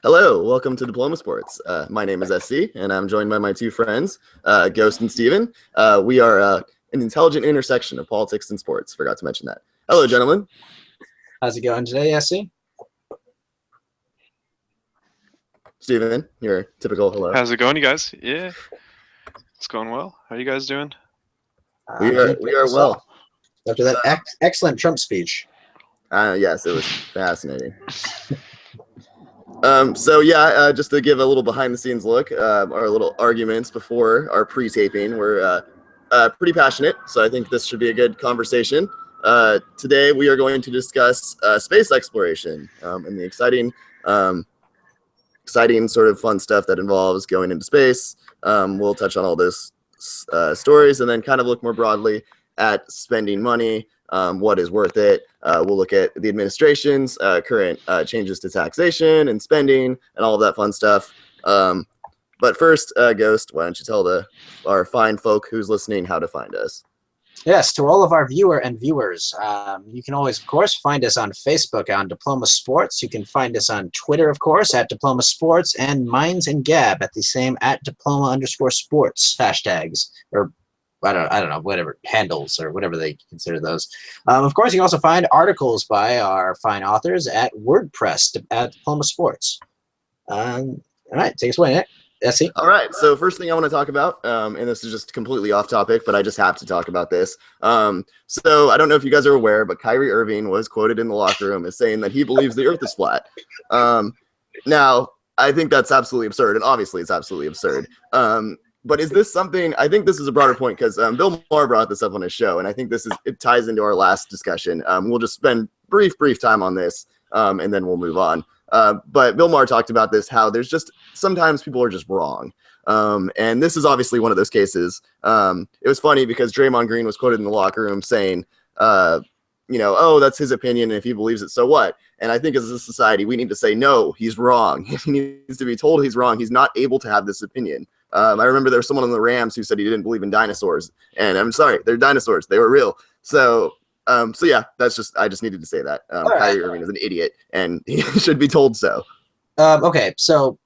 Hello, welcome to Diploma Sports. My name is SC, and I'm joined by my two friends, Ghost and Steven. We are an intelligent intersection of politics and sports. Forgot to mention that. Hello, gentlemen. How's it going today, SC? Steven, your typical hello. How's it going, you guys? Yeah, it's going well. How are you guys doing? We are well. After that excellent Trump speech. Yes, it was fascinating. Just to give a little behind-the-scenes look, our little arguments before our pre-taping were pretty passionate, so I think this should be a good conversation. Today, we are going to discuss space exploration and the exciting sort of fun stuff that involves going into space. We'll touch on all those stories and then kind of look more broadly at spending money, what is worth it. We'll look at the administration's current changes to taxation and spending and all of that fun stuff. But first, Ghost, why don't you tell our fine folk who's listening how to find us? Yes, to all of our viewers, you can always, of course, find us on Facebook on Diploma Sports. You can find us on Twitter, of course, at Diploma Sports, and Minds and Gab at the same at Diploma_sports hashtags, or I don't know, whatever handles or whatever they consider those. Of course, you can also find articles by our fine authors at WordPress at Diploma Sports. All right, take us away, Nick. Essie. All right, so first thing I want to talk about, and this is just completely off topic, but I just have to talk about this. So I don't know if you guys are aware, but Kyrie Irving was quoted in the locker room as saying that he believes the earth is flat. Now, I think that's absolutely absurd, and obviously it's absolutely absurd. But is this something, I think this is a broader point because Bill Maher brought this up on his show, and I think it ties into our last discussion. We'll just spend brief time on this, and then we'll move on. But Bill Maher talked about this, how there's just sometimes people are just wrong. And this is obviously one of those cases. It was funny because Draymond Green was quoted in the locker room saying, oh, that's his opinion, and if he believes it, so what? And I think as a society, we need to say, no, he's wrong. He needs to be told he's wrong. He's not able to have this opinion. I remember there was someone on the Rams who said he didn't believe in dinosaurs, and I'm sorry, they're dinosaurs. They were real. So yeah, I just needed to say that. Kyrie Irving is an idiot, and he should be told so. Okay, so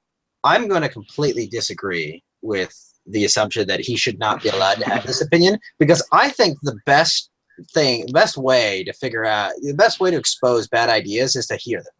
I'm going to completely disagree with the assumption that he should not be allowed to have this opinion, because I think the best way to expose bad ideas is to hear them.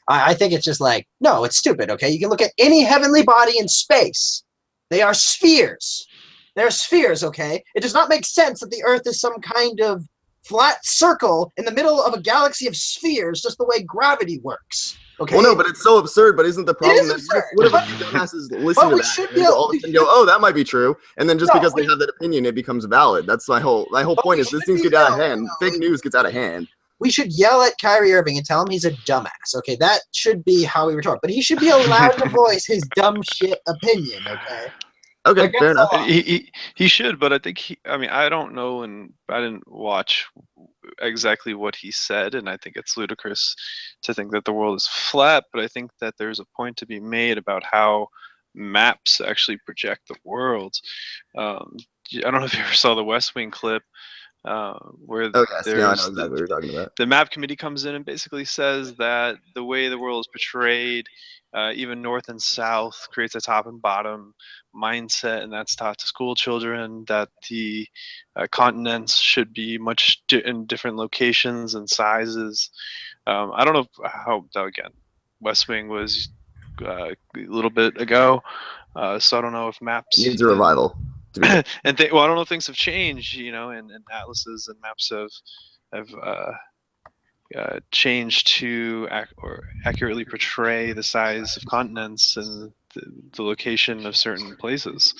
I think it's just like, no, it's stupid, okay? You can look at any heavenly body in space. They are spheres. They're spheres, okay? It does not make sense that the Earth is some kind of flat circle in the middle of a galaxy of spheres, just the way gravity works. Okay. Well, no, but it's so absurd. But isn't the problem that what if you dumbasses listen to that and all of a sudden go, "Oh, that might be true," and then just because they have that opinion, it becomes valid. That's my whole point. Is this things get out of hand? Fake news gets out of hand. We should yell at Kyrie Irving and tell him he's a dumbass. Okay, that should be how we retort. But he should be allowed to voice his dumb shit opinion. Okay. Okay, fair enough. He should, but I think I don't know, and I didn't watch exactly what he said, and I think it's ludicrous to think that the world is flat, but I think that there's a point to be made about how maps actually project the world. I don't know if you ever saw the West Wing clip where I know exactly what you're talking about. The map committee comes in and basically says that the way the world is portrayed, even north and south, creates a top and bottom mindset, and that's taught to school children, that the continents should be much in different locations and sizes. I don't know how, again, West Wing was a little bit ago, so I don't know if maps needs a revival. I don't know if things have changed, and atlases and maps have changed to accurately portray the size of continents and the location of certain places.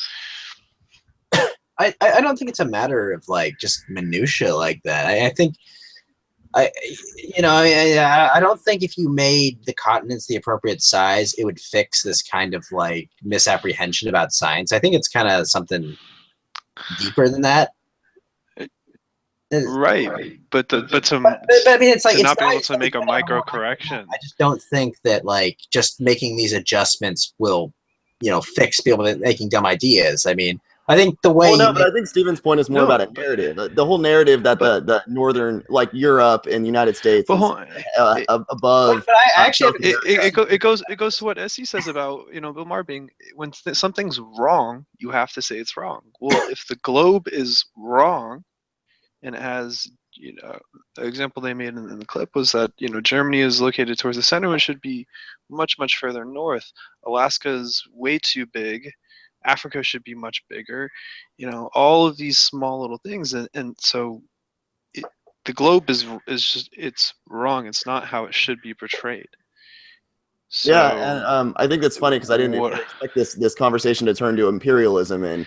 I don't think it's a matter of like just minutia like that. I think I don't think if you made the continents the appropriate size, it would fix this kind of like misapprehension about science. I think it's kind of something deeper than that. Right, but I mean, it's like not be able to make a micro correction. I just don't think that like just making these adjustments will, fix people making dumb ideas. I mean, I think the way Well, no, but I think Steven's point is more about a narrative. The whole narrative that the northern, like Europe and the United States, is above. But I actually it goes to what SE says about Bill Maher being when something's wrong, you have to say it's wrong. Well, if the globe is wrong, and it has the example they made in the clip was that Germany is located towards the center and should be much further north. Alaska is way too big. Africa should be much bigger. All of these small little things, and so the globe is just, it's wrong. It's not how it should be portrayed. So, yeah, and I think that's funny because I didn't expect this conversation to turn to imperialism and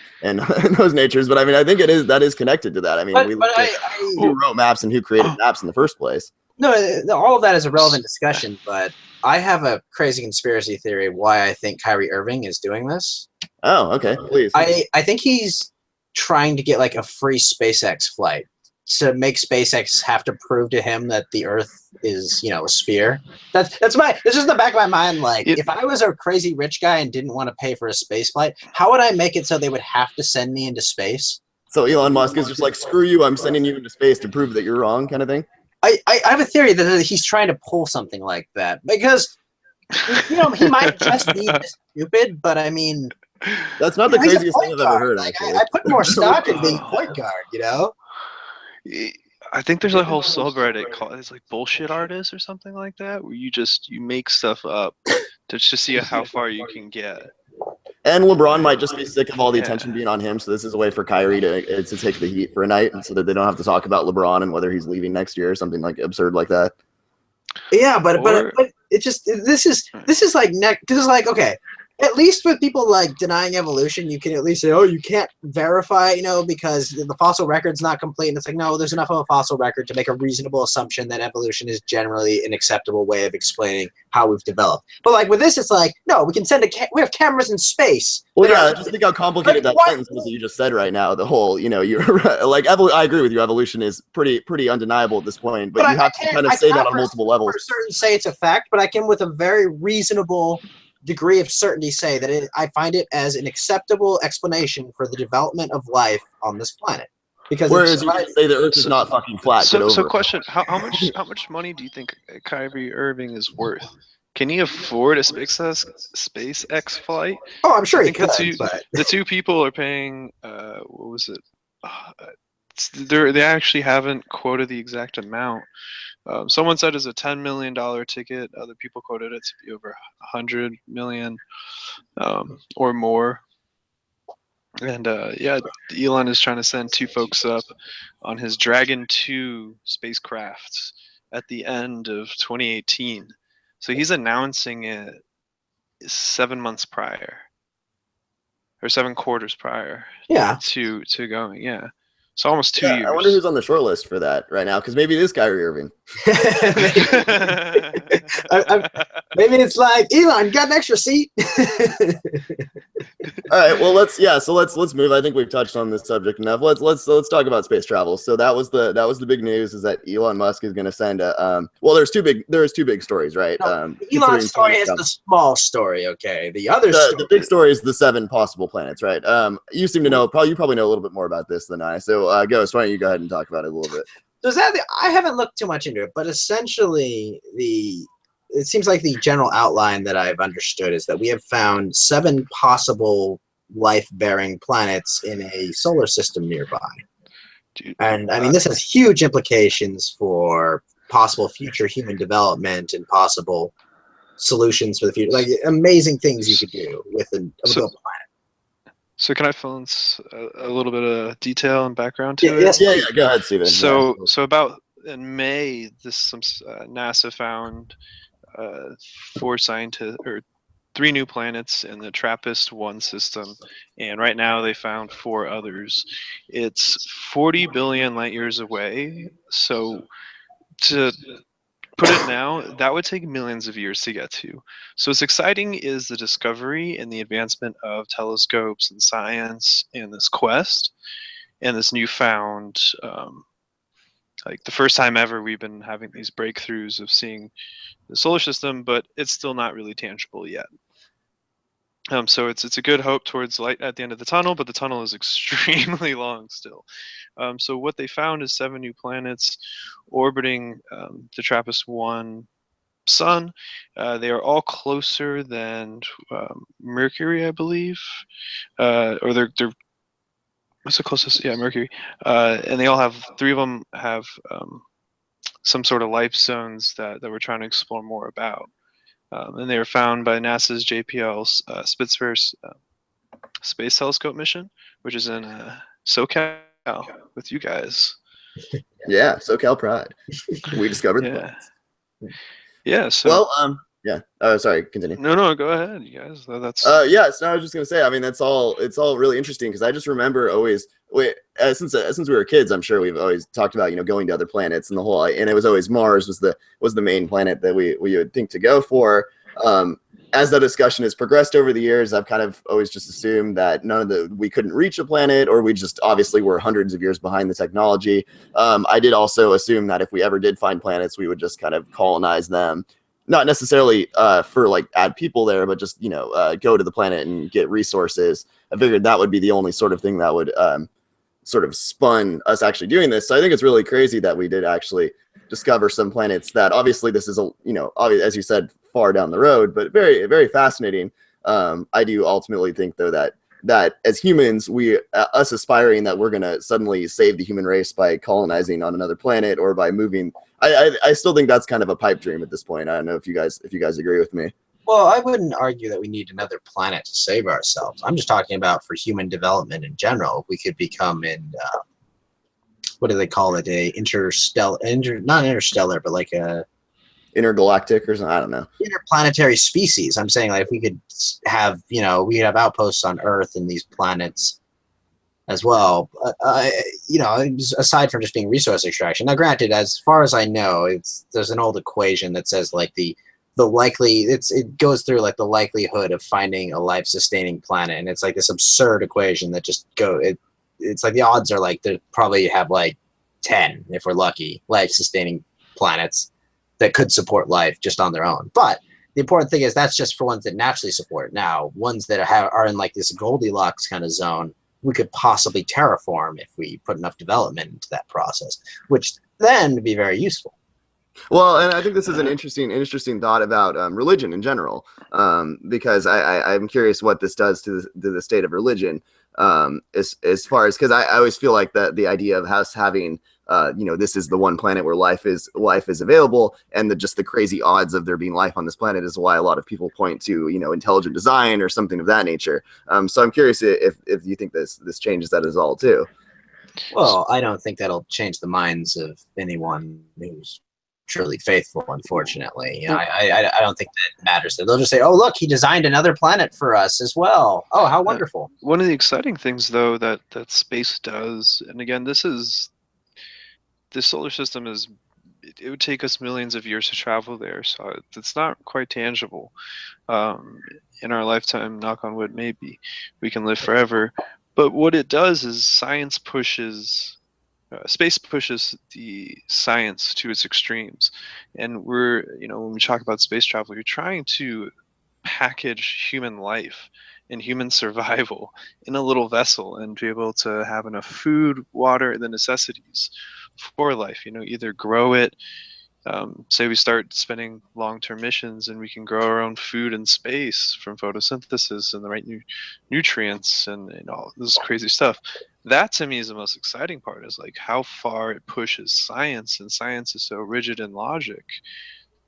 those natures, but I mean I think that is connected to that. I mean, who wrote maps and who created maps in the first place. No, all of that is a relevant discussion, but I have a crazy conspiracy theory why I think Kyrie Irving is doing this. Oh, okay, please. I think he's trying to get like a free SpaceX flight to make SpaceX have to prove to him that the Earth is, a sphere. This is in the back of my mind. Like, if I was a crazy rich guy and didn't want to pay for a space flight, how would I make it so they would have to send me into space? So Elon Musk is just like, screw you, I'm sending you into space to prove that you're wrong, kind of thing. I have a theory that he's trying to pull something like that because, he might just be stupid, but I mean, that's not the craziest thing I've ever heard. Like, I put more stock in being point guard, I think there's a whole subreddit called it's like bullshit artists or something like that, where you make stuff up to see how far you can get. And LeBron might just be sick of all the attention being on him, so this is a way for Kyrie to take the heat for a night, and so that they don't have to talk about LeBron and whether he's leaving next year or something like absurd like that. Yeah, but it just this is like okay. At least with people like denying evolution, you can at least say, oh, you can't verify, because the fossil record's not complete. And it's like, no, there's enough of a fossil record to make a reasonable assumption that evolution is generally an acceptable way of explaining how we've developed. But like with this, it's like, no, we can we have cameras in space. Well, yeah, just think how complicated that sentence was that you just said right now. The whole, you're like, I agree with you. Evolution is pretty undeniable at this point, but you have to kind of say that on multiple levels. For certain say it's a fact, but I can with a very reasonable degree of certainty say that I find it as an acceptable explanation for the development of life on this planet. Because whereas you can say the Earth is not fucking flat. So question: How much money do you think Kyrie Irving is worth? Can he afford a SpaceX flight? Oh, I'm sure he could. The two people are paying. What was it? They actually haven't quoted the exact amount. Someone said it's a $10 million ticket. Other people quoted it to be over $100 million or more. And Elon is trying to send two folks up on his Dragon 2 spacecraft at the end of 2018. So he's announcing it 7 months prior, or 7 quarters prior. Yeah. To going, yeah. So almost 2 years. I wonder who's on the short list for that right now, because maybe it is Kyrie Irving. Maybe it's like, Elon, got an extra seat. All right, well let's move. I think we've touched on this subject enough. Let's talk about space travel. So that was the big news, is that Elon Musk is going to send there's two big stories, right? No, Elon's story is the small story, okay? The big story is the 7 possible planets, right? You seem to know, you probably know a little bit more about this than I. So Ghost, why don't you go ahead and talk about it a little bit? So I haven't looked too much into it, but essentially it seems like the general outline that I've understood is that we have found 7 possible life-bearing planets in a solar system nearby. Dude, and I mean, this has huge implications for possible future human development and possible solutions for the future. Like amazing things you could do with a planet. So can I fill in a little bit of detail and background to it? Yes, yeah, go ahead, Steven. So about in May, NASA found 3 new planets in the TRAPPIST-1 system, and right now they found 4 others. It's 40 billion light years away. So to put it now, that would take millions of years to get to. So what's exciting is the discovery and the advancement of telescopes and science in this quest, and this newfound, like the first time ever we've been having these breakthroughs of seeing the solar system, but it's still not really tangible yet. So it's a good hope towards light at the end of the tunnel, but the tunnel is extremely long still. So what they found is 7 new planets orbiting the TRAPPIST-1 sun. They are all closer than Mercury, I believe, or they're what's the closest? Yeah, Mercury. And they all have 3 of them have some sort of life zones that we're trying to explore more about. And they were found by NASA's JPL Spitzer Space Telescope mission, which is in SoCal with you guys. Yeah, SoCal Pride. We discovered the Yeah. planets. Yeah. So. Well, yeah. Oh, sorry. Continue. No. Go ahead, you guys. That's. Yeah. So I was just gonna say. I mean, it's all really interesting because I just remember always. Since we were kids, I'm sure we've always talked about going to other planets and the whole. And it was always Mars was the main planet that we would think to go for. As the discussion has progressed over the years, I've kind of always just assumed that we couldn't reach a planet, or we just obviously were hundreds of years behind the technology. I did also assume that if we ever did find planets, we would just kind of colonize them. Not necessarily for like add people there, but just go to the planet and get resources. I figured that would be the only sort of thing that would sort of spun us actually doing this. So I think it's really crazy that we did actually discover some planets that obviously this is as you said, far down the road, but very, very fascinating. I do ultimately think though that as humans, us aspiring that we're going to suddenly save the human race by colonizing on another planet or by moving. I still think that's kind of a pipe dream at this point. I don't know if you guys agree with me. Well, I wouldn't argue that we need another planet to save ourselves. I'm just talking about for human development in general. If we could become what do they call it? Not interstellar, but like a intergalactic or something. I don't know. Interplanetary species. I'm saying like if we could have, we could have outposts on Earth and these planets as well. Aside from just being resource extraction. Now, granted, as far as I know, there's an old equation that says like it goes through like the likelihood of finding a life-sustaining planet, and it's like this absurd equation that just it's like the odds are like they probably have like 10 if we're lucky life-sustaining planets that could support life just on their own. But the important thing is that's just for ones that naturally support. Now, ones that are in like this Goldilocks kind of zone, we could possibly terraform if we put enough development into that process, which then would be very useful. Well, and I think this is an interesting thought about religion in general, because I'm curious what this does to the state of religion, as far as, because I always feel like the idea of us having this is the one planet where life is available, and the crazy odds of there being life on this planet is why a lot of people point to intelligent design or something of that nature. So I'm curious if you think this changes that as all too. Well, I don't think that'll change the minds of anyone who's truly faithful, unfortunately. I don't think that matters. They'll just say, oh, look, he designed another planet for us as well. Oh, how wonderful. One of the exciting things, though, that space does, and again, this solar system it would take us millions of years to travel there, so it's not quite tangible. In our lifetime, knock on wood, maybe we can live forever. But what it does is space pushes the science to its extremes. And when we talk about space travel, you're trying to package human life and human survival in a little vessel and be able to have enough food, water, the necessities for life. Either grow it. Say we start spending long-term missions and we can grow our own food in space from photosynthesis and the right nutrients and all this crazy stuff. That to me is the most exciting part, is like how far it pushes science, and science is so rigid in logic.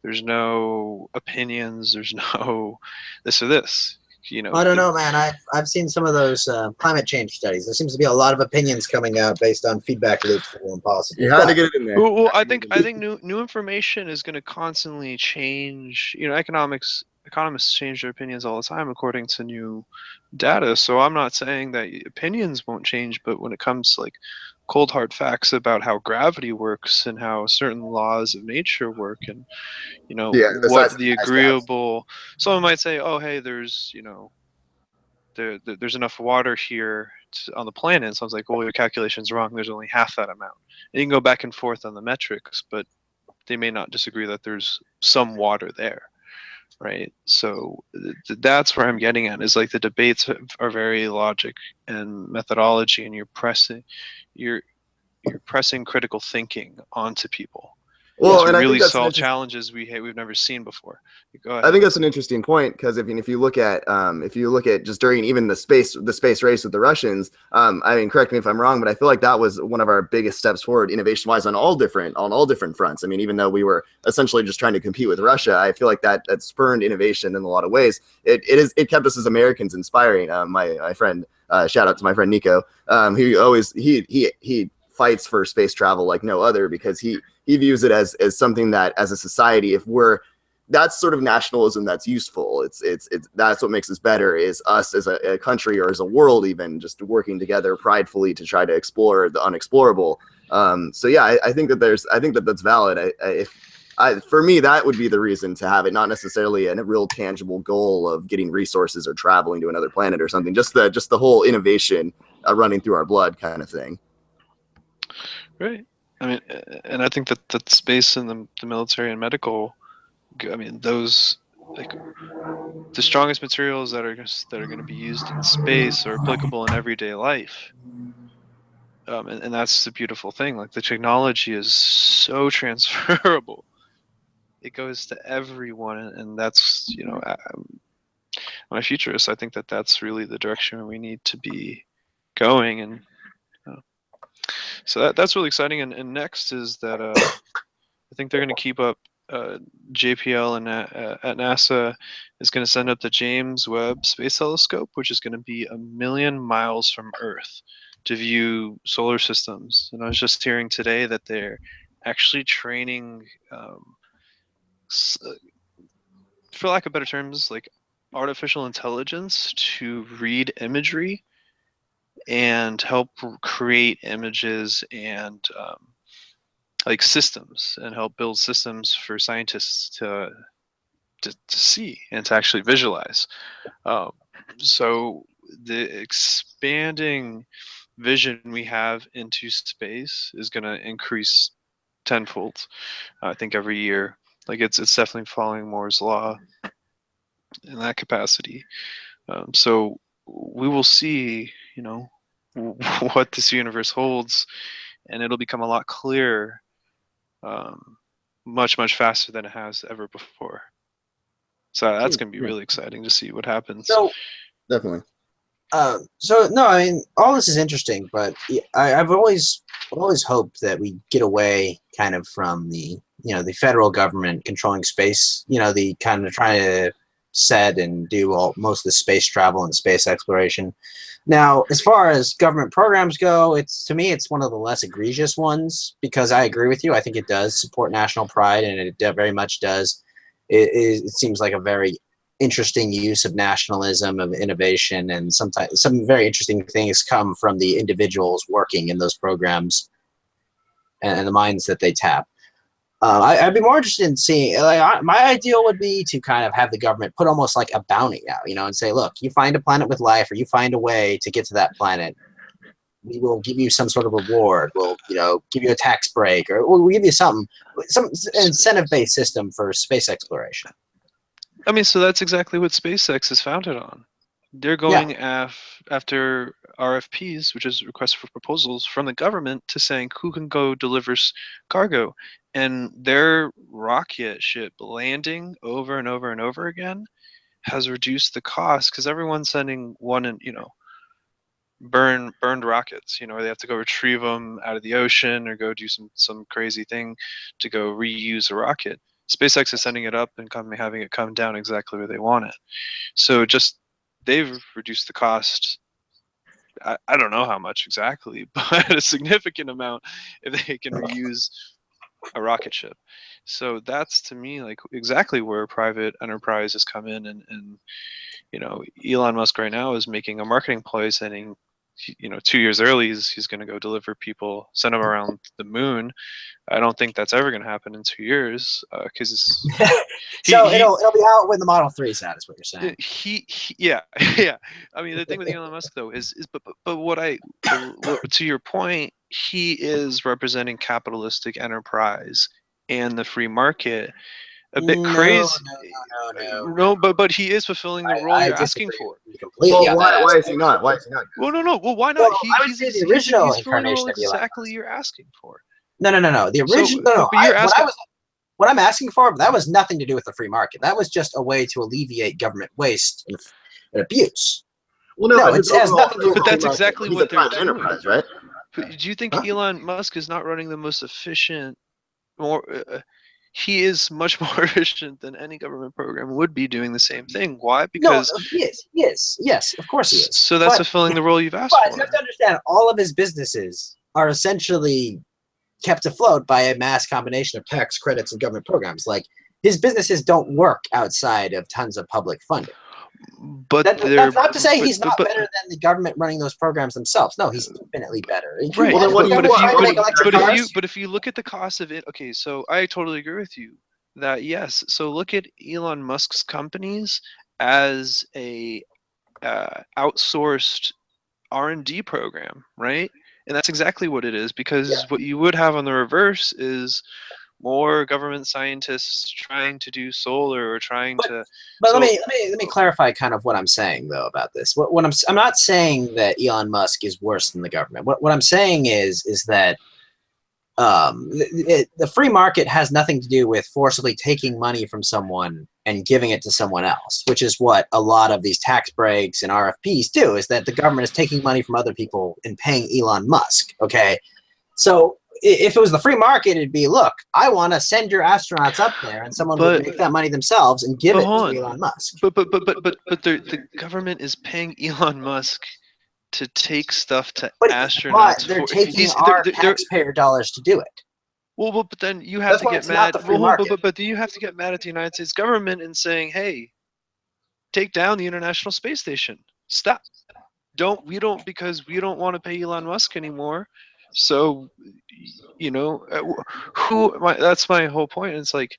There's no opinions. There's no this or this. I don't know, man. I've seen some of those climate change studies. There seems to be a lot of opinions coming out based on feedback loops that were impossible. You had to get it in there. Well, I think new information is going to constantly change. Economists change their opinions all the time according to new data. So I'm not saying that opinions won't change, but when it comes to like cold hard facts about how gravity works and how certain laws of nature work, and what the agreeable, someone might say, oh hey, there's there's enough water here on the planet. So I was like, well, your calculation's wrong, there's only half that amount. And you can go back and forth on the metrics, but they may not disagree that there's some water there. right? So that's where I'm getting at, is like the debates are very logic and methodology, and you're pressing critical thinking onto people Well, to and I think really that's solve challenges we've never seen before. Go I ahead. think that's an interesting point because if you look at just during even the space race with the Russians, I mean, correct me if I'm wrong, but I feel like that was one of our biggest steps forward innovation wise on all different fronts. I mean, even though we were essentially just trying to compete with Russia, I feel like that spurned innovation in a lot of ways. It kept us as Americans inspiring. My friend, shout out to my friend Nico, he fights for space travel like no other because he views it as something that as a society, if we're that's sort of nationalism that's useful. It's that's what makes us better, is us as a country or as a world even just working together pridefully to try to explore the unexplorable. So yeah, I think that that's valid. For me, that would be the reason to have it, not necessarily a real tangible goal of getting resources or traveling to another planet or something. Just the whole innovation running through our blood kind of thing. Right. I mean, and I think that space and the military and medical, I mean, those, like, the strongest materials that are going to be used in space are applicable in everyday life. And that's the beautiful thing. Like, the technology is so transferable. It goes to everyone, and that's, I'm a futurist. I think that that's really the direction we need to be going, and so that's really exciting. And next is that I think they're going to keep up. JPL and at NASA is going to send up the James Webb Space Telescope, which is going to be 1,000,000 miles from Earth to view solar systems. And I was just hearing today that they're actually training, for lack of better terms, like artificial intelligence to read imagery and help create images and like systems, and help build systems for scientists to see and to actually visualize. So the expanding vision we have into space is going to increase tenfold, I think, every year. Like, it's definitely following Moore's law in that capacity. So we will see, what this universe holds, and it'll become a lot clearer, much, much faster than it has ever before. So that's going to be really exciting to see what happens. So Definitely. So no, I mean, all this is interesting, but I've always hoped that we get away kind of from the federal government controlling space. The kind of trying to set and do most of the space travel and space exploration. Now, as far as government programs go, to me it's one of the less egregious ones, because I agree with you. I think it does support national pride, and it very much does. It seems like a very interesting use of nationalism, of innovation, and sometimes some very interesting things come from the individuals working in those programs and the minds that they tap. I'd be more interested in seeing, my ideal would be to kind of have the government put almost like a bounty out, and say, look, you find a planet with life, or you find a way to get to that planet, we will give you some sort of reward. We'll, give you a tax break, or we'll give you some incentive-based system for space exploration. I mean, so that's exactly what SpaceX is founded on. They're going after RFPs, which is requests for proposals from the government, to saying who can go deliver cargo. And their rocket ship landing over and over and over again has reduced the cost, because everyone's sending burned rockets, or they have to go retrieve them out of the ocean, or go do some crazy thing to go reuse a rocket. SpaceX is sending it up and having it come down exactly where they want it. So they've reduced the cost. I don't know how much exactly, but a significant amount if they can reuse a rocket ship. So that's, to me, like exactly where private enterprise has come in, and Elon Musk right now is making a marketing ploy saying, 2 years early he's going to go deliver people, send them around the moon. I don't think that's ever going to happen in 2 years, because it'll be out when the Model 3 is out, is what you're saying. Yeah. I mean, the thing with Elon Musk though is to your point, he is representing capitalistic enterprise and the free market. a bit No, crazy. no. No, but he is fulfilling the role I you're asking disagree for. completely Well, on that why is aspect. he not? Why is he not? Well, no. Well, why Well, not? I would say the original He's filling the role incarnation of Elon exactly you're asking for. No. The So, original. No. but you're asking. What I'm asking for, that was nothing to do with the free market. That was just a way to alleviate government waste and abuse. Well, no, No, but it has nothing to do with But the free that's market. exactly he's a what they're private doing. enterprise, right? But do you think Huh? Elon Musk is not running the most efficient? He is much more efficient than any government program would be doing the same thing. Why? Because he is. Yes, of course he is. so that's fulfilling the role you've asked But for. you have to understand, all of his businesses are essentially kept afloat by a mass combination of tax credits and government programs. Like, his businesses don't work outside of tons of public funding. But That's not to say he's not but, better than the government running those programs themselves. No, he's infinitely better. Right. Well, then what do you But if you look at the cost of it, okay, so I totally agree with you that yes. So look at Elon Musk's companies as a outsourced R&D program, right? And that's exactly what it is, because what you would have on the reverse is more government scientists trying to do solar or trying to. But let me clarify kind of what I'm saying though about this. What I'm not saying that Elon Musk is worse than the government. What I'm saying is that the free market has nothing to do with forcibly taking money from someone and giving it to someone else, which is what a lot of these tax breaks and RFPs do, is that the government is taking money from other people and paying Elon Musk. Okay. So if it was the free market, it'd be, look, I want to send your astronauts up there, and someone would make that money themselves and give it to Elon Musk. But the government is paying Elon Musk to take stuff to astronauts. But they're taking our taxpayer dollars to do it. Well, but then you have to get mad. But then you have to get mad at the United States government and saying, "Hey, take down the International Space Station. Stop. Because we don't want to pay Elon Musk anymore." So, that's my whole point. It's like,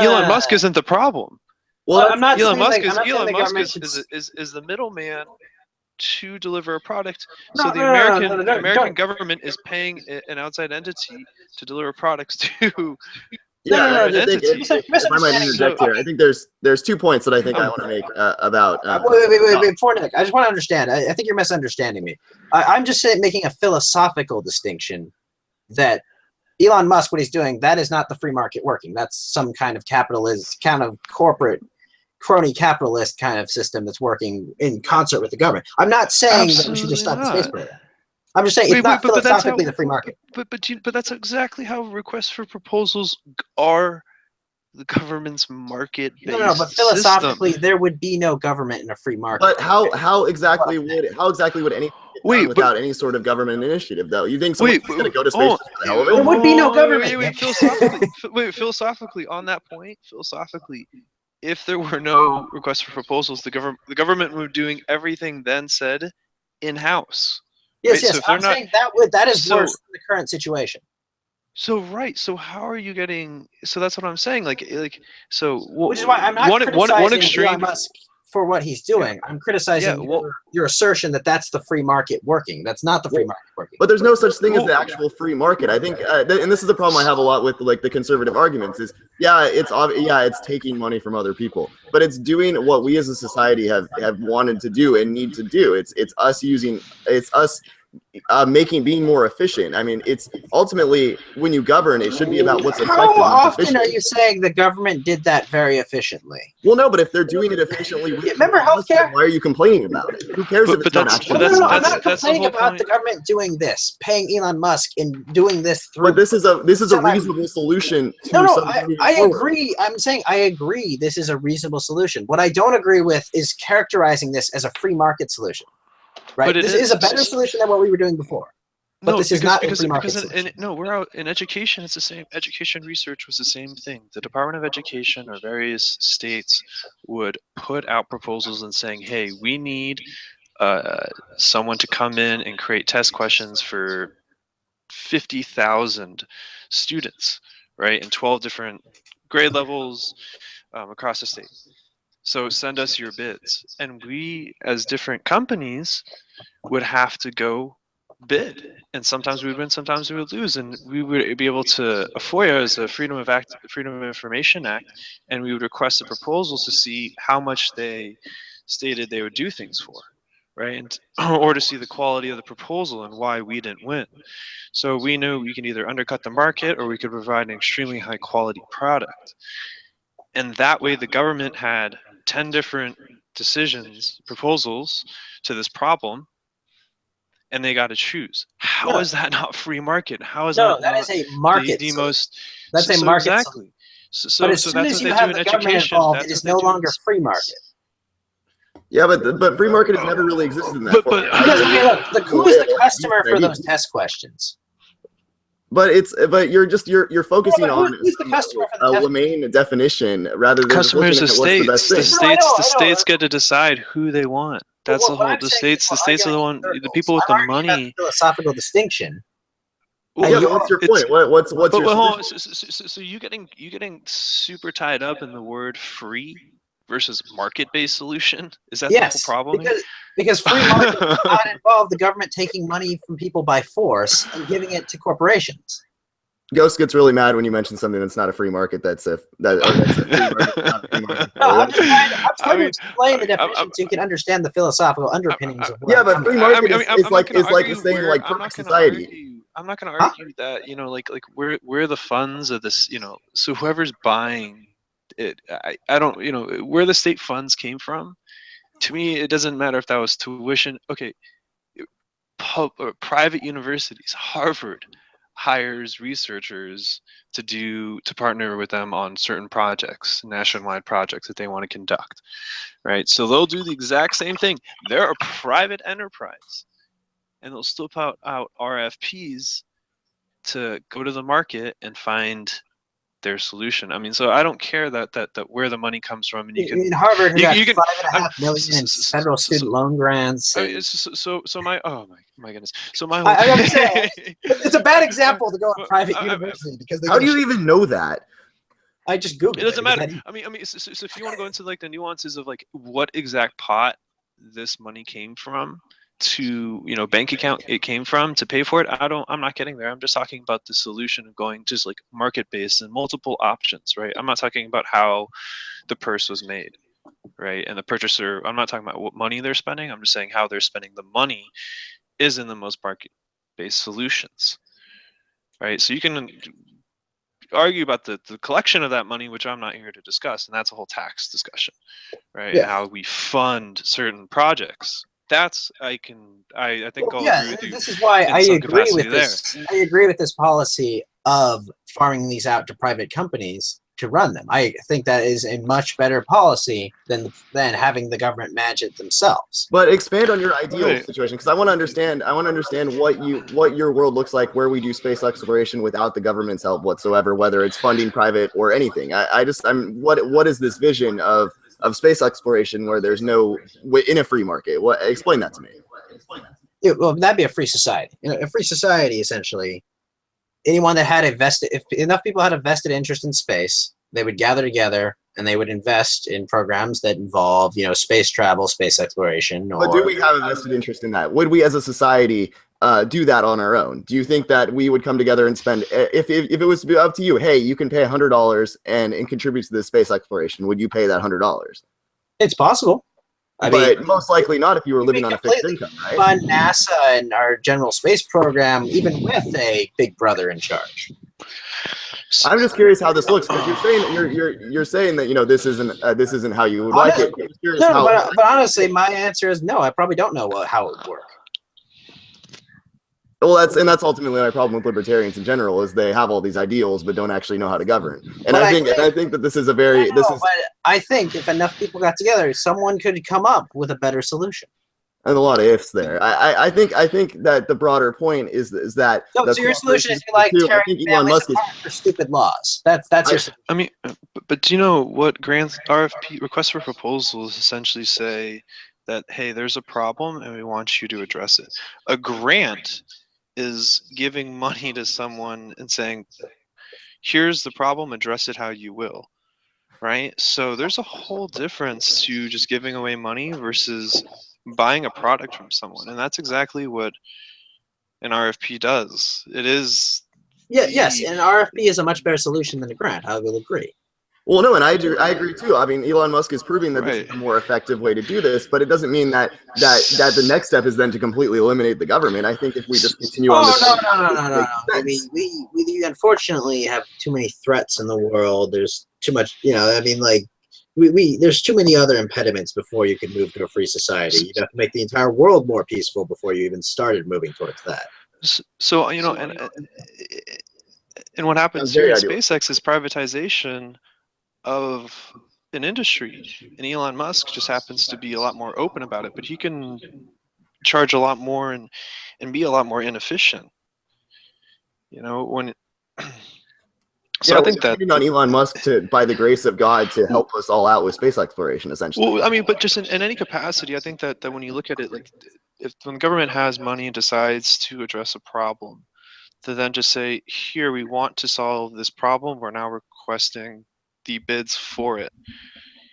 Elon Musk isn't the problem. Well, I'm not Elon Musk is is the middleman to deliver a product. So the American government is paying an outside entity to deliver products to. If I might interject here, I think there's 2 points that I think I want to make about. Wait, before Nick, I just want to understand. I think you're misunderstanding me. I'm just making a philosophical distinction that Elon Musk, what he's doing, that is not the free market working. That's some kind of capitalist, kind of corporate, crony capitalist kind of system that's working in concert with the government. I'm not saying that we should just stop the space program. I'm just saying it's not philosophically the free market. But that's exactly how requests for proposals are the government's market-based No, but philosophically, there would be no government in a free market. But how exactly would any without any sort of government initiative, though? You think someone's going to go to space? There would be no government. Philosophically, on that point, if there were no requests for proposals, the government would be doing everything then said in-house. Yes, right? I'm saying that is worse than the current situation. So how are you getting? So that's what I'm saying. Which is why I'm not criticizing Elon Musk for what he's doing. Yeah. I'm criticizing your assertion that that's the free market working. That's not the free market working. But there's no such thing as the actual free market. I think, and this is the problem I have a lot with the conservative arguments is, it's taking money from other people, but it's doing what we as a society have wanted to do and need to do. It's us being more efficient. I mean, it's ultimately when you govern, it should be about what's effective. How often are you saying the government did that very efficiently? Well, no, but if they're doing it efficiently, remember healthcare? Why are you complaining about it? Who cares if it's not actually? No, I'm not complaining about the government doing this, paying Elon Musk and doing this through. But this is a reasonable solution to. I agree. I'm saying I agree. This is a reasonable solution. What I don't agree with is characterizing this as a free market solution. Right. This is a better solution than what we were doing before. But this is not a free market solution. We're out in education. It's the same. Education research was the same thing. The Department of Education or various states would put out proposals and saying, "Hey, we need someone to come in and create test questions for 50,000 students, right, in 12 different grade levels across the state. So send us your bids." And we, as different companies, would have to go bid, and sometimes we would win, sometimes we would lose, and we would be able to FOIA is a Freedom of Information Act, and we would request the proposals to see how much they stated they would do things for, right? And or to see the quality of the proposal and why we didn't win. So we knew we can either undercut the market or we could provide an extremely high quality product. And that way the government had 10 different proposals to this problem, and they got to choose. How is that not free market? How is that that not is a market. the most? That's a market. Exactly. But as soon as you have the government involved, it is no longer free market. Yeah, but free market has never really existed in that form. Because who is the customer for those test questions? But you're focusing on who's the customer for the a main definition rather than customers of states. The states get to decide who they want. That's the whole. The states are the one. The people with the money. Philosophical distinction. Yeah, what's your point? What's your so you getting super tied up in the word free versus market-based solution? Is that the whole problem? Because free market does not involve the government taking money from people by force and giving it to corporations. Ghost gets really mad when you mention something that's not a free market. That's a free market, not a free market. No, I'm trying to explain the definition so you can understand the philosophical underpinnings of what. Yeah, but free market is like saying like perfect society. I'm not going to argue that like where the funds of this so whoever's buying it, I don't where the state funds came from. To me, it doesn't matter if that was tuition. Okay, private universities, Harvard hires researchers to partner with them on certain projects, nationwide projects that they want to conduct, right? So they'll do the exact same thing. They're a private enterprise, and they'll still put out RFPs to go to the market and find their solution. I mean, so I don't care that where the money comes from, and you can. Harvard got $5.5 million in federal student loan grants. So my my goodness. So my I'm saying it's a bad example to go to private university because how do you even know that? I just Googled it. It doesn't matter. I mean, so if you want to go into like the nuances of like what exact pot this money came from to bank account it came from to pay for it, I'm not getting there. I'm just talking about the solution of going just like market based and multiple options, right? I'm not talking about how the purse was made, right? And the purchaser, I'm not talking about what money they're spending. I'm just saying how they're spending the money is in the most market based solutions, right? So you can argue about the collection of that money, which I'm not here to discuss, and that's a whole tax discussion, right? Yeah. And how we fund certain projects. That's I think I'll agree with you. This is why I agree with this. I agree with this policy of farming these out to private companies to run them. I think that is a much better policy than having the government manage it themselves. But expand on your ideal situation, because I want to understand what your world looks like where we do space exploration without the government's help whatsoever, whether it's funding private or anything. What is this vision of space exploration where there's no in a free market? Explain that to me. Well, that'd be a free society. A free society, essentially, anyone that had if enough people had a vested interest in space, they would gather together and they would invest in programs that involve, space travel, space exploration. But do we have a vested interest in that? Would we, as a society, do that on our own? Do you think that we would come together and spend, if it was to be up to you, hey, you can pay $100 and contribute to this space exploration, would you pay that $100? It's possible. But most likely not if you were living on a fixed income, right? Fund NASA and our general space program, even with a big brother in charge. I'm just curious how this looks, because you're saying that this isn't how you would like it. But honestly, my answer is no. I probably don't know how it would work. Well, that's ultimately my problem with libertarians in general, is they have all these ideals but don't actually know how to govern. And I think that this is a very But I think if enough people got together, someone could come up with a better solution. And a lot of ifs there. I think that the broader point is that. So your solution is tearing families apart for stupid laws. That's your solution. I mean, but do you know what grants RFP requests for proposals essentially say? That hey, there's a problem and we want you to address it. A grant is giving money to someone and saying, here's the problem, address it how you will, right? So there's a whole difference to just giving away money versus buying a product from someone. And that's exactly what an RFP does. It is. Yes, and an RFP is a much better solution than a grant. I will agree. Well, no, and I agree too. I mean, Elon Musk is proving that this is a more effective way to do this, but it doesn't mean that the next step is then to completely eliminate the government. I think if we just continue on this, no. I mean, we unfortunately have too many threats in the world. There's too much, I mean, like there's too many other impediments before you can move to a free society. You have to make the entire world more peaceful before you even started moving towards that. So and what happens here in SpaceX is privatization of an industry, and Elon Musk just happens to be a lot more open about it, but he can charge a lot more and be a lot more inefficient. When so I think that on Elon Musk to, by the grace of God, to help us all out with space exploration, essentially. Well, I mean, but just in any capacity, I think that when you look at it, like when the government has money and decides to address a problem, to then just say, here, we want to solve this problem, we're now requesting the bids for it.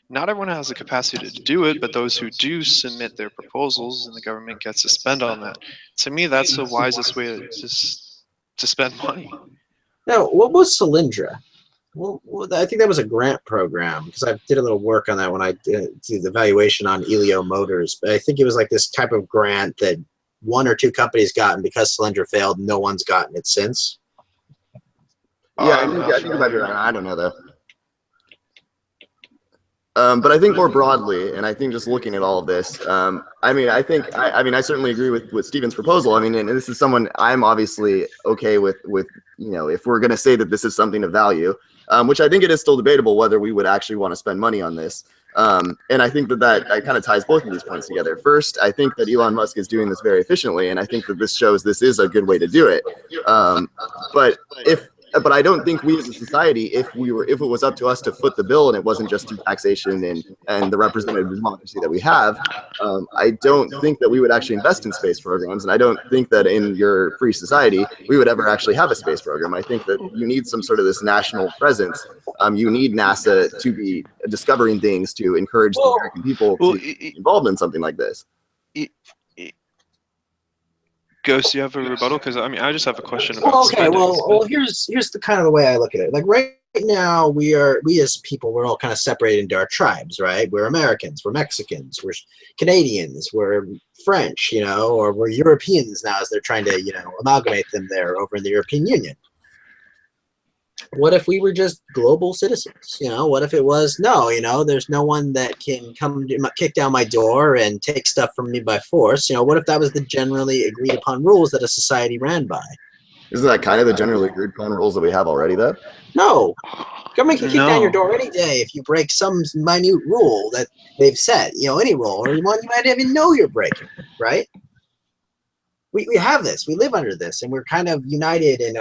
Not everyone has the capacity to do it, but those who do submit their proposals and the government gets to spend on that. To me, that's the wisest way to spend money. Now, what was Solyndra? Well, I think that was a grant program, because I did a little work on that when I did the evaluation on Elio Motors. But I think it was like this type of grant that one or two companies got, and because Solyndra failed, no one's gotten it since. Yeah, I think about it. I don't know though. But I think more broadly, and I think just looking at all of this, I mean, I certainly agree with Steven's proposal. I mean, and this is someone I'm obviously okay with, if we're going to say that this is something of value, which I think it is still debatable whether we would actually want to spend money on this. And I think that kind of ties both of these points together. First, I think that Elon Musk is doing this very efficiently, and I think that this shows this is a good way to do it. But I don't think we as a society, if it was up to us to foot the bill and it wasn't just through taxation and the representative democracy that we have, I don't think that we would actually invest in space programs. And I don't think that in your free society, we would ever actually have a space program. I think that you need some sort of this national presence. You need NASA to be discovering things to encourage the American people to be involved in something like this. Ghost, do you have a rebuttal? Because I mean, I just have a question about spending. Here's the kind of the way I look at it. Like right now, we as people, we're all kind of separated into our tribes, right? We're Americans, we're Mexicans, we're Canadians, we're French, or we're Europeans now, as they're trying to, amalgamate them there over in the European Union. What if we were just global citizens? What if it was, there's no one that can come kick down my door and take stuff from me by force? What if that was the generally agreed upon rules that a society ran by? Isn't that kind of the generally agreed upon rules that we have already, though? No. Government can kick down your door any day if you break some minute rule that they've set, any rule, or one you might even know you're breaking, right? We have this. We live under this, and we're kind of united in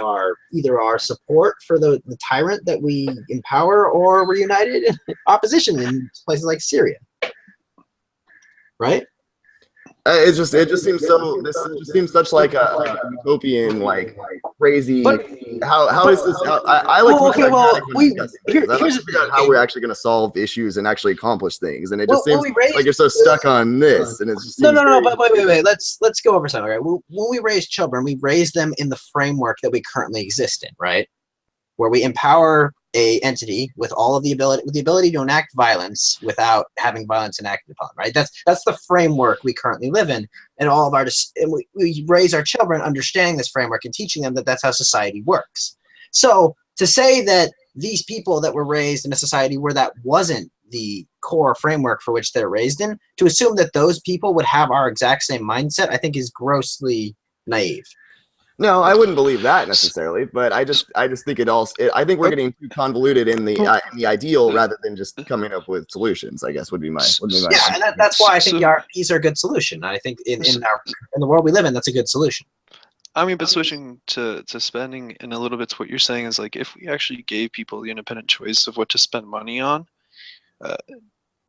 either our support for the tyrant that we empower, or we're united in opposition in places like Syria, right? It just seems so. This just seems such like a utopian, like crazy. How is this? I like to figure out how we're actually going to solve issues and actually accomplish things, and it just seems like you're so stuck on this, and it's just no. But wait. Let's go over something. Right? When we raise children, we raise them in the framework that we currently exist in, right? Where we empower a entity with all of the ability to enact violence without having violence enacted upon, right? That's the framework we currently live in, and all of we raise our children understanding this framework and teaching them that that's how society works. So to say that these people that were raised in a society where that wasn't the core framework for which they're raised in, to assume that those people would have our exact same mindset, I think is grossly naive. No, I wouldn't believe that necessarily, but I just think I think we're getting too convoluted in the ideal rather than just coming up with solutions. I guess would be my and that's why I think the RFPs are a good solution. I think in the world we live in, that's a good solution. I mean, but switching to spending in a little bit to what you're saying is like, if we actually gave people the independent choice of what to spend money on,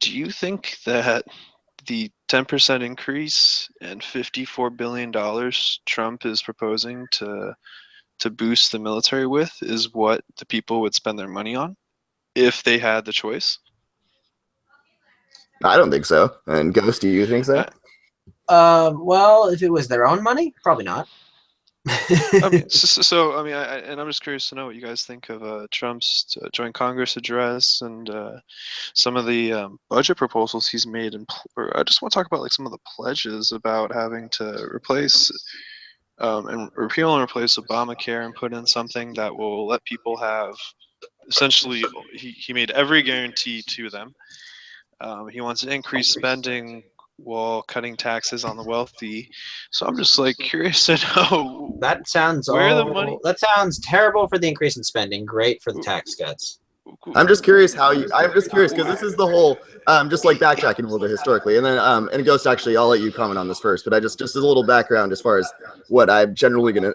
do you think that the 10% increase and $54 billion Trump is proposing to boost the military with is what the people would spend their money on if they had the choice? I don't think so. And Ghost, do you think so? Well, if it was their own money, probably not. I mean, so I mean, and I'm just curious to know what you guys think of Trump's joint Congress address and some of the budget proposals he's made. And I just want to talk about like some of the pledges about having to replace and repeal and replace Obamacare and put in something that will let people have essentially. He made every guarantee to them. He wants to increase spending while cutting taxes on the wealthy. So I'm just like curious to know That sounds the money. That sounds terrible for the increase in spending. Great for the tax cuts. I'm just curious because this is the whole, just like backtracking a little bit historically, and then and Ghost, actually, I'll let you comment on this first, but I just as a little background as far as what I'm generally gonna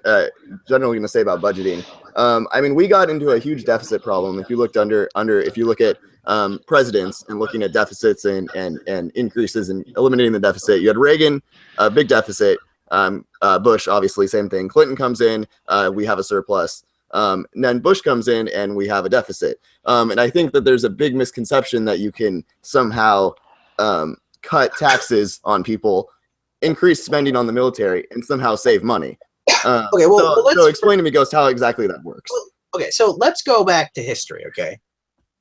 say about budgeting. I mean, we got into a huge deficit problem. If you look at presidents and looking at deficits and increases and eliminating the deficit, you had Reagan, a big deficit. Bush, obviously, same thing. Clinton comes in, we have a surplus. And then Bush comes in and we have a deficit. And I think that there's a big misconception that you can somehow cut taxes on people, increase spending on the military, and somehow save money. Okay, so explain to me, Ghost, how exactly that works. Okay, so let's go back to history, okay?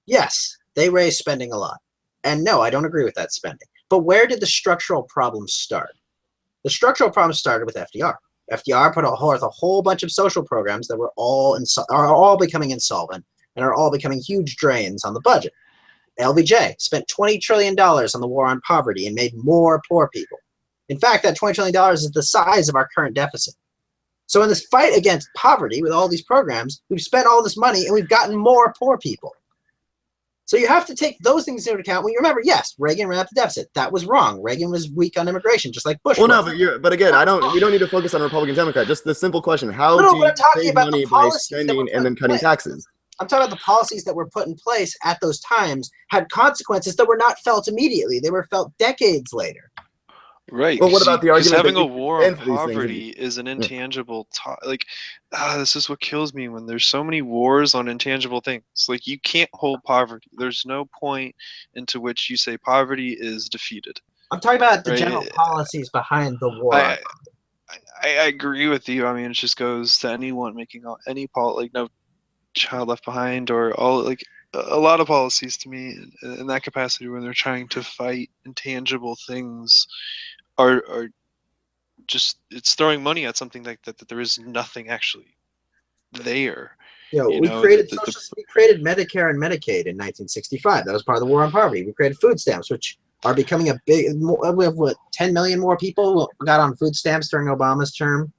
Yes, they raised spending a lot. And no, I don't agree with that spending. But where did the structural problems start? The structural problems started with FDR. FDR put forth a whole bunch of social programs that are all becoming insolvent and are all becoming huge drains on the budget. LBJ spent $20 trillion on the war on poverty and made more poor people. In fact, that $20 trillion is the size of our current deficit. So in this fight against poverty with all these programs, we've spent all this money and we've gotten more poor people. So you have to take those things into account when you remember, yes, Reagan ran up the deficit. That was wrong. Reagan was weak on immigration, just like Bush was. No, but again, we don't need to focus on Republican Democrat. Just the simple question: how do you save money by spending and then cutting taxes? I'm talking about the policies that were put in place at those times had consequences that were not felt immediately. They were felt decades later. Right. Well, what about the argument having a war on poverty is an intangible this is what kills me when there's so many wars on intangible things. Like, you can't hold poverty. There's no point into which you say poverty is defeated. I'm talking about the general policies behind the war. I agree with you. I mean, it just goes to anyone making any no child left behind or all a lot of policies to me in that capacity when they're trying to fight intangible things are just, it's throwing money at something like that there is nothing actually there. We created Medicare and Medicaid in 1965. That was part of the war on poverty. We created food stamps, which are becoming we have 10 million more people got on food stamps during Obama's term.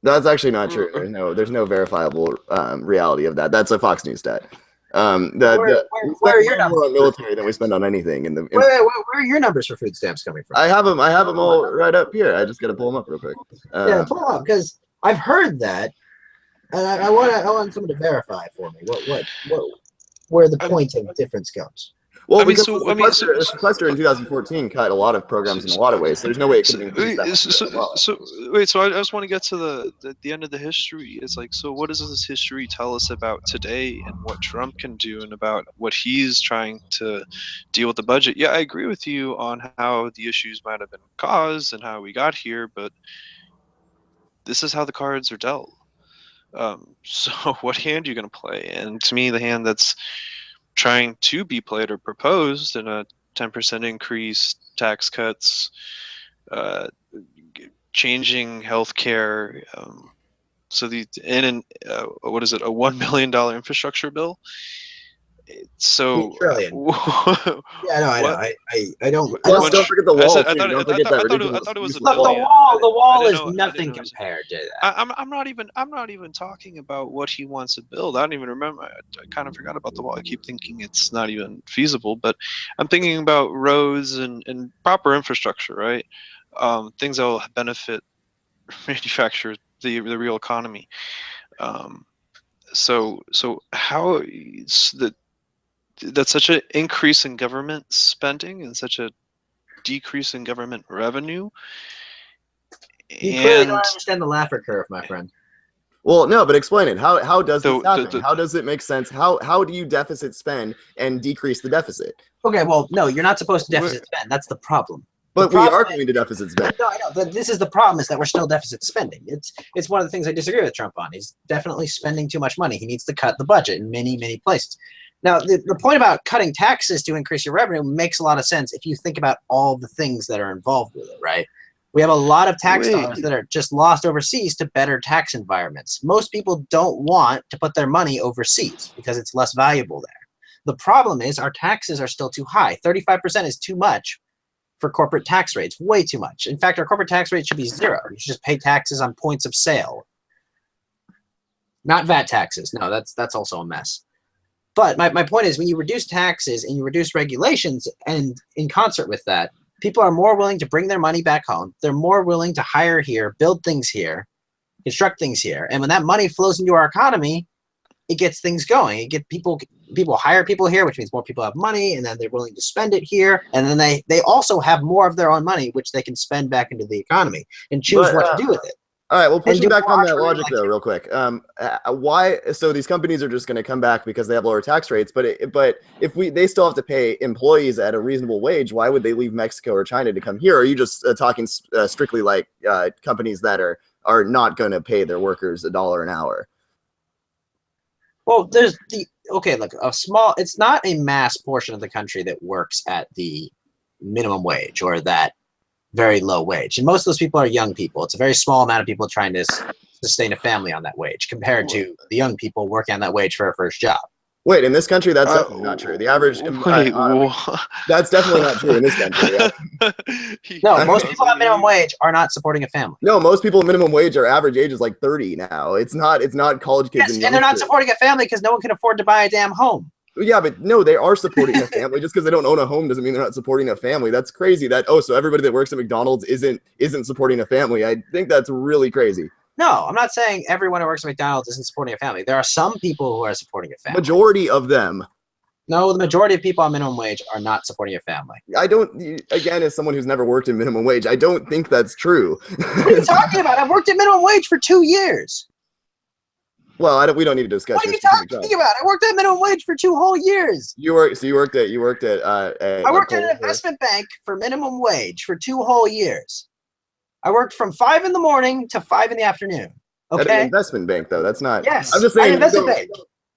That's actually not true. There's no verifiable reality of that. That's a Fox News stat. Where are your numbers? More on military than we spend on anything. Where are your numbers for food stamps coming from? I have them all right up here. I just got to pull them up real quick. Pull them up because I've heard that, and I want someone to verify for me where the point of difference comes. Well, the sequester in 2014 cut a lot of programs in a lot of ways. So there's no way it could have increased that. So I just want to get to the end of the history. It's like, so what does this history tell us about today and what Trump can do and about what he's trying to deal with the budget? Yeah, I agree with you on how the issues might have been caused and how we got here, but this is how the cards are dealt. So what hand are you going to play? And to me, the hand that's trying to be played or proposed in a 10% increase, tax cuts, changing healthcare. So what is it? A $1 billion infrastructure bill. So $2 trillion. Yeah, no, I know. I don't. Don't forget the wall. I thought it was a billion. The wall is nothing compared to that. I'm not even talking about what he wants to build. I don't even remember. I kind of forgot about the wall. I keep thinking it's not even feasible. But I'm thinking about roads and proper infrastructure, right? Things that will benefit manufacturers, the real economy. So how that's such an increase in government spending and such a decrease in government revenue. You clearly don't understand the Laffer curve, my friend. Well, no, but explain it. How does this happen? How does it make sense? How do you deficit spend and decrease the deficit? Okay, well, no, you're not supposed to deficit spend. That's the problem. But we are going to deficit spending. No, I know. This is the problem, is that we're still deficit spending. It's one of the things I disagree with Trump on. He's definitely spending too much money. He needs to cut the budget in many, many places. Now, the point about cutting taxes to increase your revenue makes a lot of sense if you think about all the things that are involved with it, right? We have a lot of tax dollars that are just lost overseas to better tax environments. Most people don't want to put their money overseas because it's less valuable there. The problem is our taxes are still too high. 35% is too much for corporate tax rates, way too much. In fact, our corporate tax rate should be 0. You should just pay taxes on points of sale. Not VAT taxes. No, that's also a mess. But my point is, when you reduce taxes and you reduce regulations, and in concert with that, people are more willing to bring their money back home. They're more willing to hire here, build things here, construct things here. And when that money flows into our economy, it gets things going. It gets people hire people here, which means more people have money, and then they're willing to spend it here. And then they also have more of their own money, which they can spend back into the economy and choose what to do with it. All right, well, pushing back on that logic, though, real quick. Why? So these companies are just going to come back because they have lower tax rates. But if they still have to pay employees at a reasonable wage, why would they leave Mexico or China to come here? Or are you just talking strictly like companies that are not going to pay their workers $1 an hour? Well, it's not a mass portion of the country that works at the minimum wage or that very low wage. And most of those people are young people. It's a very small amount of people trying to sustain a family on that wage compared to the young people working on that wage for a first job. Wait, in this country, that's definitely not true. The average, that's definitely not true in this country. Yeah. No, most people at minimum wage are not supporting a family. No, most people at minimum wage, are average age is like 30 now. It's not college kids. Yes, and they're not supporting a family because no one can afford to buy a damn home. Yeah, but no, they are supporting a family. Just because they don't own a home doesn't mean they're not supporting a family. That's crazy. So everybody that works at McDonald's isn't supporting a family. I think that's really crazy. No, I'm not saying everyone who works at McDonald's isn't supporting a family. There are some people who are supporting a family. Majority of them. No, the majority of people on minimum wage are not supporting a family. Again, as someone who's never worked in minimum wage, I don't think that's true. What are you talking about? I've worked at minimum wage for 2 years. Well, we don't need to discuss. What are you talking about? I worked at minimum wage for 2 whole years. You worked at I worked at an investment bank for minimum wage for 2 whole years. I worked from 5 in the morning to 5 in the afternoon. Okay. At an investment bank, though, that's not. Yes. I'm just saying. Investment bank.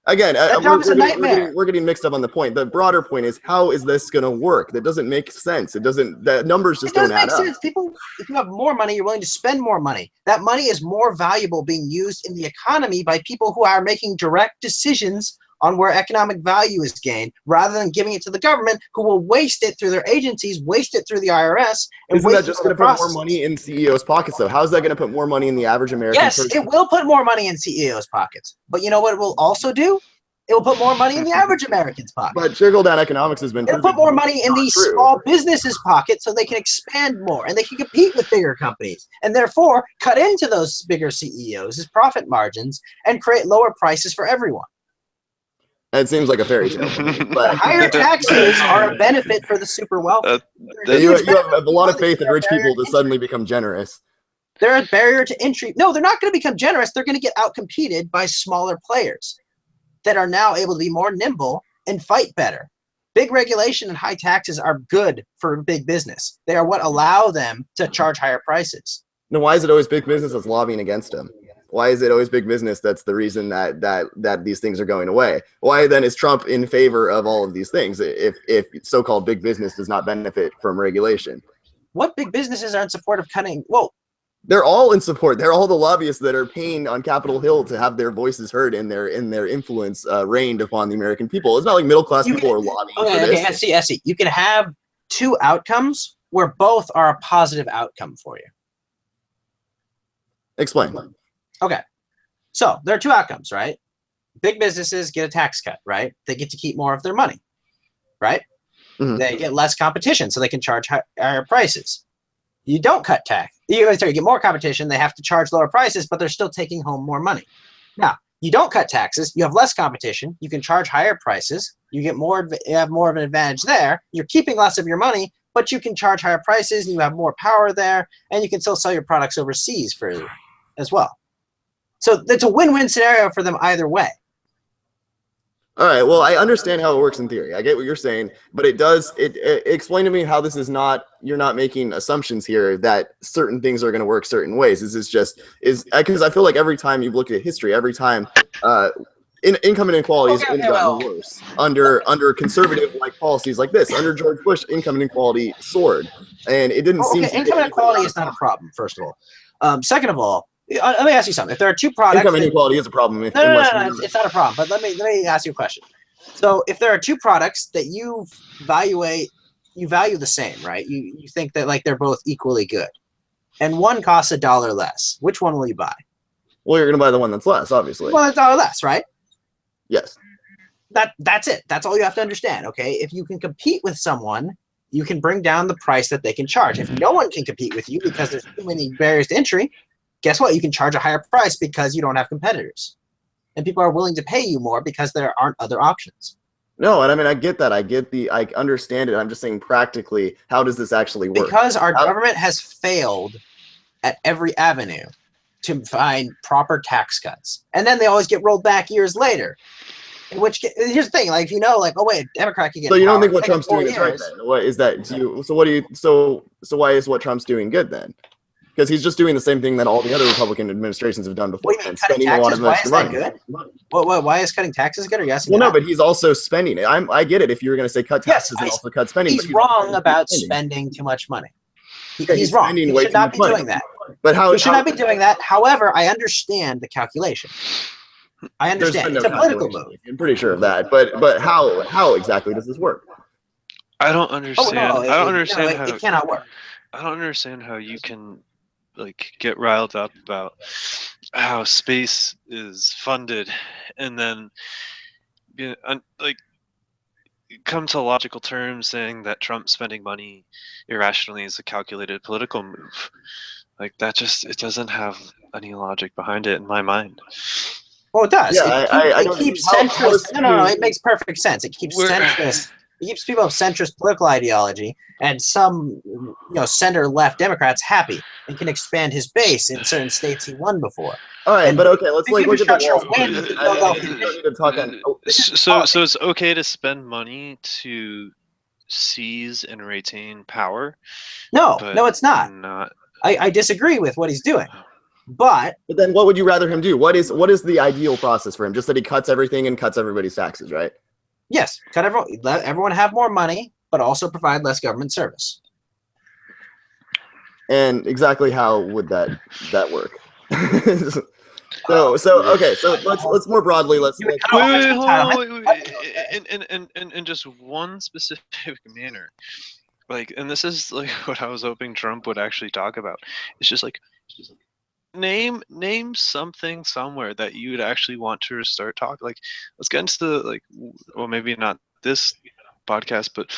Again, that job is a nightmare. We're getting mixed up on the point. The broader point is, how is this going to work? That doesn't make sense. The numbers just don't add up. Sense. People, if you have more money, you're willing to spend more money. That money is more valuable being used in the economy by people who are making direct decisions on where economic value is gained, rather than giving it to the government, who will waste it through their agencies, waste it through the IRS. Isn't that just going to put more money in CEOs' pockets, though? How is that going to put more money in the average American person? Yes, it will put more money in CEOs' pockets. But you know what it will also do? It will put more money in the average American's pocket. But trickle-down economics has been. It'll put more money in the small businesses' pockets so they can expand more and they can compete with bigger companies and therefore cut into those bigger CEOs' profit margins and create lower prices for everyone. It seems like a fairy tale. But higher taxes are a benefit for the super wealthy. You have a lot of faith in rich people to suddenly become generous. They're a barrier to entry. No, they're not going to become generous. They're going to get outcompeted by smaller players that are now able to be more nimble and fight better. Big regulation and high taxes are good for big business. They are what allow them to charge higher prices. Now, why is it always big business that's lobbying against them? Why is it always big business that's the reason that these things are going away? Why then is Trump in favor of all of these things if so-called big business does not benefit from regulation? What big businesses are in support of cutting? Well, they're all in support. They're all the lobbyists that are paying on Capitol Hill to have their voices heard and their influence rained upon the American people. It's not like middle-class people are lobbying for this. Okay, I see. You can have 2 outcomes where both are a positive outcome for you. Explain. Okay, so there are 2 outcomes, right? Big businesses get a tax cut, right? They get to keep more of their money, right? Mm-hmm. They get less competition, so they can charge higher prices. You don't cut tax. You get more competition, they have to charge lower prices, but they're still taking home more money. Now, you don't cut taxes, you have less competition, you can charge higher prices, you have more of an advantage there, you're keeping less of your money, but you can charge higher prices, and you have more power there, and you can still sell your products overseas as well. So it's a win-win scenario for them either way. All right. Well, I understand how it works in theory. I get what you're saying, but it explain to me how this is not, you're not making assumptions here that certain things are going to work certain ways. Because I feel like every time you've looked at history, every time income inequality has only gotten worse under conservative like policies like this. Under George Bush, income inequality soared, and it didn't seem to income inequality is not a problem, first of all. Second of all, let me ask you something. If there are two products, income inequality is a problem. No, it's not a problem. But let me ask you a question. So, if there are two products that you value the same, right? You think that like they're both equally good, and one costs $1 less. Which one will you buy? Well, you're going to buy the one that's less, obviously. Well, $1 less, right? Yes. That's it. That's all you have to understand. Okay, if you can compete with someone, you can bring down the price that they can charge. If no one can compete with you because there's too many barriers to entry, guess what? You can charge a higher price because you don't have competitors. And people are willing to pay you more because there aren't other options. No, and I mean, I get that. I understand it. I'm just saying practically, how does this actually work? Because our government has failed at every avenue to find proper tax cuts. And then they always get rolled back years later. Which, here's the thing, like, if you know, like, oh wait, Democrat can get. So you don't think what Trump's doing is right then? What is that? So why is what Trump's doing good then? Because he's just doing the same thing that all the other Republican administrations have done before, and spending a lot of extra money. Good? Why is cutting taxes good? Are you asking? Well, no, but he's also spending it. I get it. If you were going to say cut taxes and also cut spending, he's wrong about spending too much money. He's wrong. He should not be doing that. But how? He should not be doing that. However, I understand the calculation. I understand. It's a political move. I'm pretty sure of that. But how exactly does this work? I don't understand. I don't understand how it cannot work. I don't understand how you can like get riled up about how space is funded and then like come to logical terms saying that Trump spending money irrationally is a calculated political move. Like that it doesn't have any logic behind it in my mind. Well, it does. Yeah, it keeps centrist. No, it makes perfect sense. It keeps centrist. It keeps people of centrist political ideology and some, center-left Democrats happy and can expand his base in certain states he won before. All right, but okay, let's look at the So it's okay to spend money to seize and retain power? No, it's not. I disagree with what he's doing. But then what would you rather him do? What is the ideal process for him? Just that he cuts everything and cuts everybody's taxes, right? Yes, let everyone have more money, but also provide less government service. And exactly how would that work? So let's more broadly in just one specific manner. Like, and this is like what I was hoping Trump would actually talk about. It's just like name something somewhere that you would actually want to start talking. Like, let's get into maybe not this podcast, but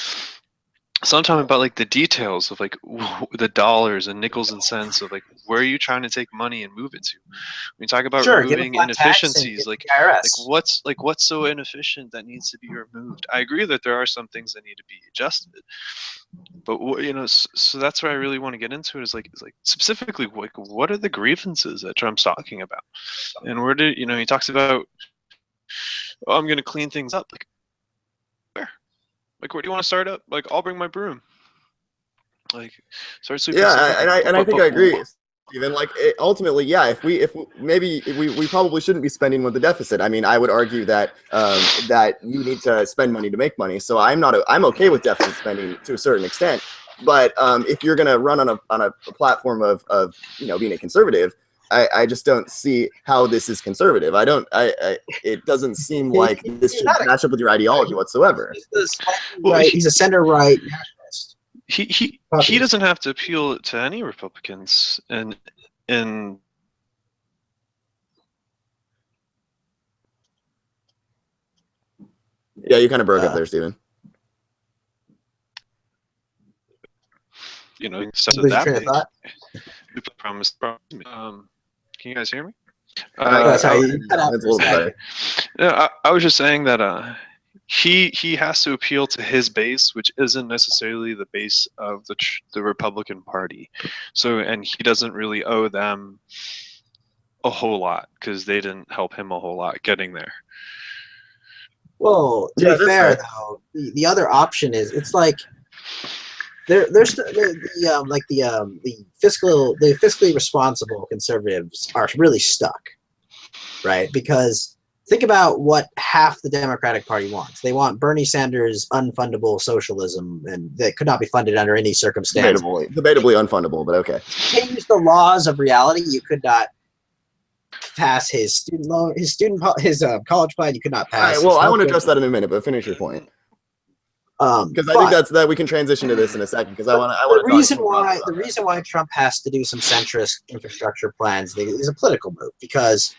sometime about like the details of like the dollars and nickels and cents of like where are you trying to take money and move it to. When you talk about removing inefficiencies, what's so inefficient that needs to be removed. I agree that there are some things that need to be adjusted, but so that's where I really want to get into it is like specifically like what are the grievances that Trump's talking about, and where did he talks about I'm going to clean things up. Like, where do you want to start up? Like, I'll bring my broom. Like, start sweeping. Yeah, and I think I agree, Stephen. Like, ultimately, yeah. If we probably shouldn't be spending with the deficit. I mean, I would argue that that you need to spend money to make money. So I'm okay with deficit spending to a certain extent. But if you're gonna run on a platform of being a conservative, I just don't see how this is conservative. It doesn't seem like this should match up with your ideology whatsoever. He's a center-right nationalist. He doesn't have to appeal to any Republicans, and yeah, you kind of broke up there, Stephen. Promise. Can you guys hear me? It's a little better. Yeah, I was just saying that he has to appeal to his base, which isn't necessarily the base of the Republican Party. So, and he doesn't really owe them a whole lot because they didn't help him a whole lot getting there. Well, to Yeah, be that's fair, fair. though, the other option is it's like the fiscally responsible conservatives are really stuck, right? Because think about what half the Democratic Party wants. They want Bernie Sanders' unfundable socialism, and that could not be funded under any circumstance. Debatably unfundable, but okay. Change the laws of reality. You could not pass his student loan, his college plan. You could not All pass. right. Well, I want to healthcare. address that in a minute, but finish your point. Because I But think that we can transition to this in a second. Because I want to. the reason why Trump has to do some centrist infrastructure plans is a political move, because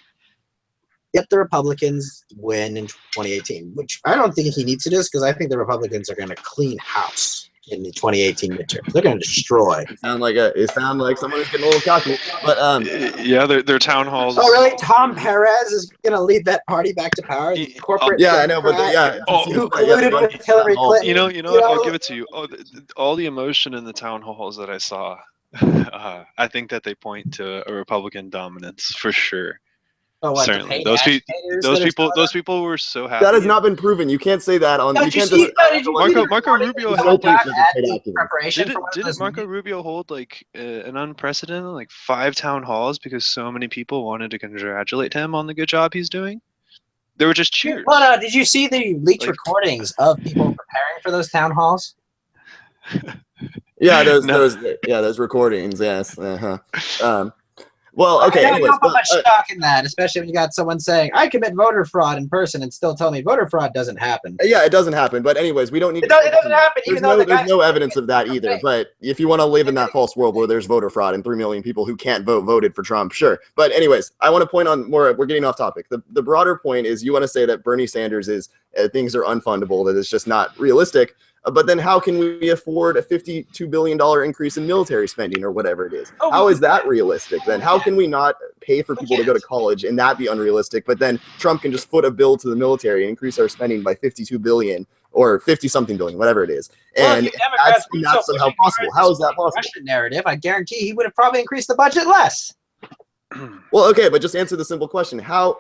if the Republicans win in 2018, which I don't think he needs to do, because I think the Republicans are going to clean house in the 2018 midterms. They're going to destroy. It sound like someone who's getting a little cocky, but Yeah, their town halls. Oh, really? Tom Perez is going to lead that party back to power? The corporate yeah, I know, but who colluded with Hillary Clinton? You know what? I'll give it to you. All the emotion in the town halls that I saw, I think that they point to a Republican dominance for sure. Oh, what, certainly, those people were so happy. That has not been proven. You can't say that on. Marco Rubio held didn't Marco Rubio hold like an unprecedented like 5 town halls because so many people wanted to congratulate him on the good job he's doing. They were just cheers. Well, did you see the leaked recordings of people preparing for those town halls? Yeah, those recordings. Yes. Well, okay. I don't put much stock in that, especially when you got someone saying, "I commit voter fraud in person," and still tell me voter fraud doesn't happen. Yeah, it doesn't happen. But anyways, we don't need. It doesn't happen, even though there's no evidence of that either. But if you want to live in that false world where there's voter fraud and 3 million people who can't vote voted for Trump, sure. But anyways, I want to point on more. We're getting off topic. The broader point is you want to say that Bernie Sanders is things are unfundable, that it's just not realistic. But then how can we afford a $52 billion increase in military spending or whatever it is? How is that realistic then? How can we not pay for people to go to college and that be unrealistic? But then Trump can just foot a bill to the military and increase our spending by $52 billion or 50-something billion, whatever it is. And that's somehow possible. How is that possible? Russian narrative, I guarantee he would have probably increased the budget less. Well, okay, but just answer the simple question. How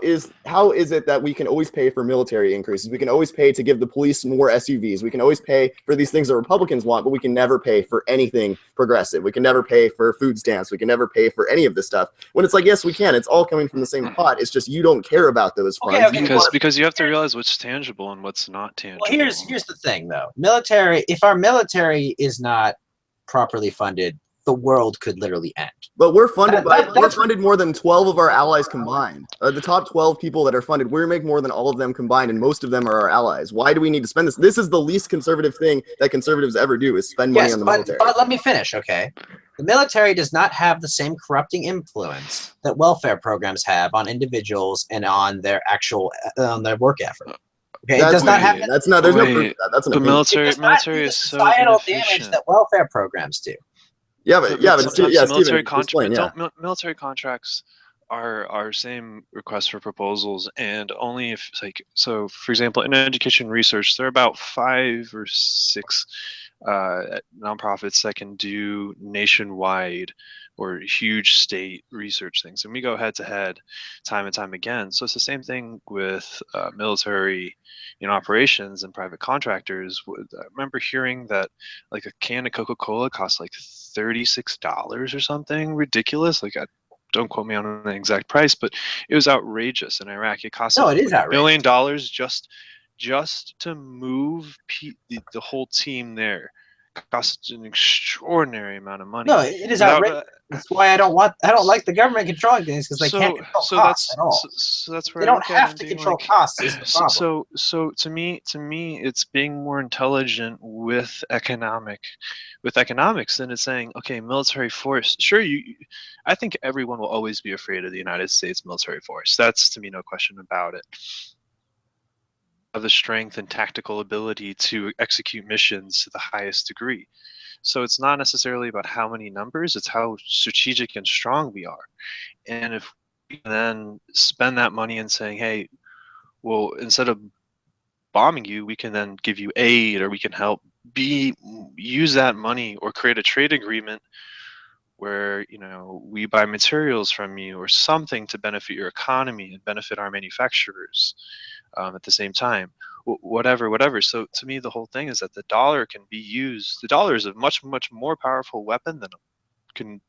is it that we can always pay for military increases? We can always pay to give the police more SUVs. We can always pay for these things that Republicans want, but we can never pay for anything progressive. We can never pay for food stamps. We can never pay for any of this stuff. When it's like, yes, we can. It's all coming from the same pot. It's just you don't care about those funds. Because you have to realize what's tangible and what's not tangible. Well, here's the thing, though. If our military is not properly funded, the world could literally end. But we're funded we're funded more than 12 of our allies combined. The top 12 people that are funded, we make more than all of them combined, and most of them are our allies. Why do we need to spend this? This is the least conservative thing that conservatives ever do, is spend money on the military. But let me finish, okay? The military does not have the same corrupting influence that welfare programs have on individuals and on their actual their work effort. Okay, it does not have. There's no proof of that. That's an the opinion. military is so societal damage that welfare programs do. Military contracts are same requests for proposals, and only if so. For example, in education research, there are about 5 or 6 nonprofits that can do nationwide or huge state research things, and we go head to head time and time again. So it's the same thing with military operations and private contractors. I remember hearing that like a can of Coca-Cola costs like $36 or something ridiculous. Don't quote me on an exact price, but it was outrageous in Iraq. It cost $1 billion just to move the whole team there. Costs an extraordinary amount of money. No, it is outrageous. That's why I don't like the government controlling things, because they can't control costs at all. So that's where they don't have to control costs. Is the problem. So to me, it's being more intelligent with economics than it's saying, okay, military force. Sure, I think everyone will always be afraid of the United States military force. That's, to me, no question about it. Of the strength and tactical ability to execute missions to the highest degree. So it's not necessarily about how many numbers, it's how strategic and strong we are. And if we then spend that money in saying, hey, well, instead of bombing you, we can then give you aid, or we can help use that money or create a trade agreement where we buy materials from you or something to benefit your economy and benefit our manufacturers. at the same time. Whatever. So to me, the whole thing is that the dollar can be used. The dollar is a much more powerful weapon than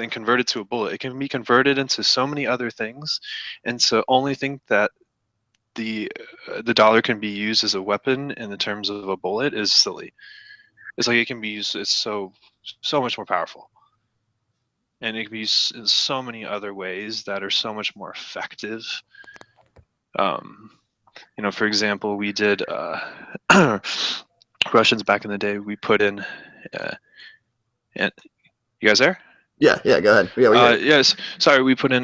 converted to a bullet. It can be converted into so many other things, and to only think that the dollar can be used as a weapon in the terms of a bullet is silly. It's like it can be used. It's so much more powerful, and it can be used in so many other ways that are so much more effective. For example, we did Russians back in the day. We put in, and you guys there? Yeah, go ahead. Yeah, yes. Sorry, we put in.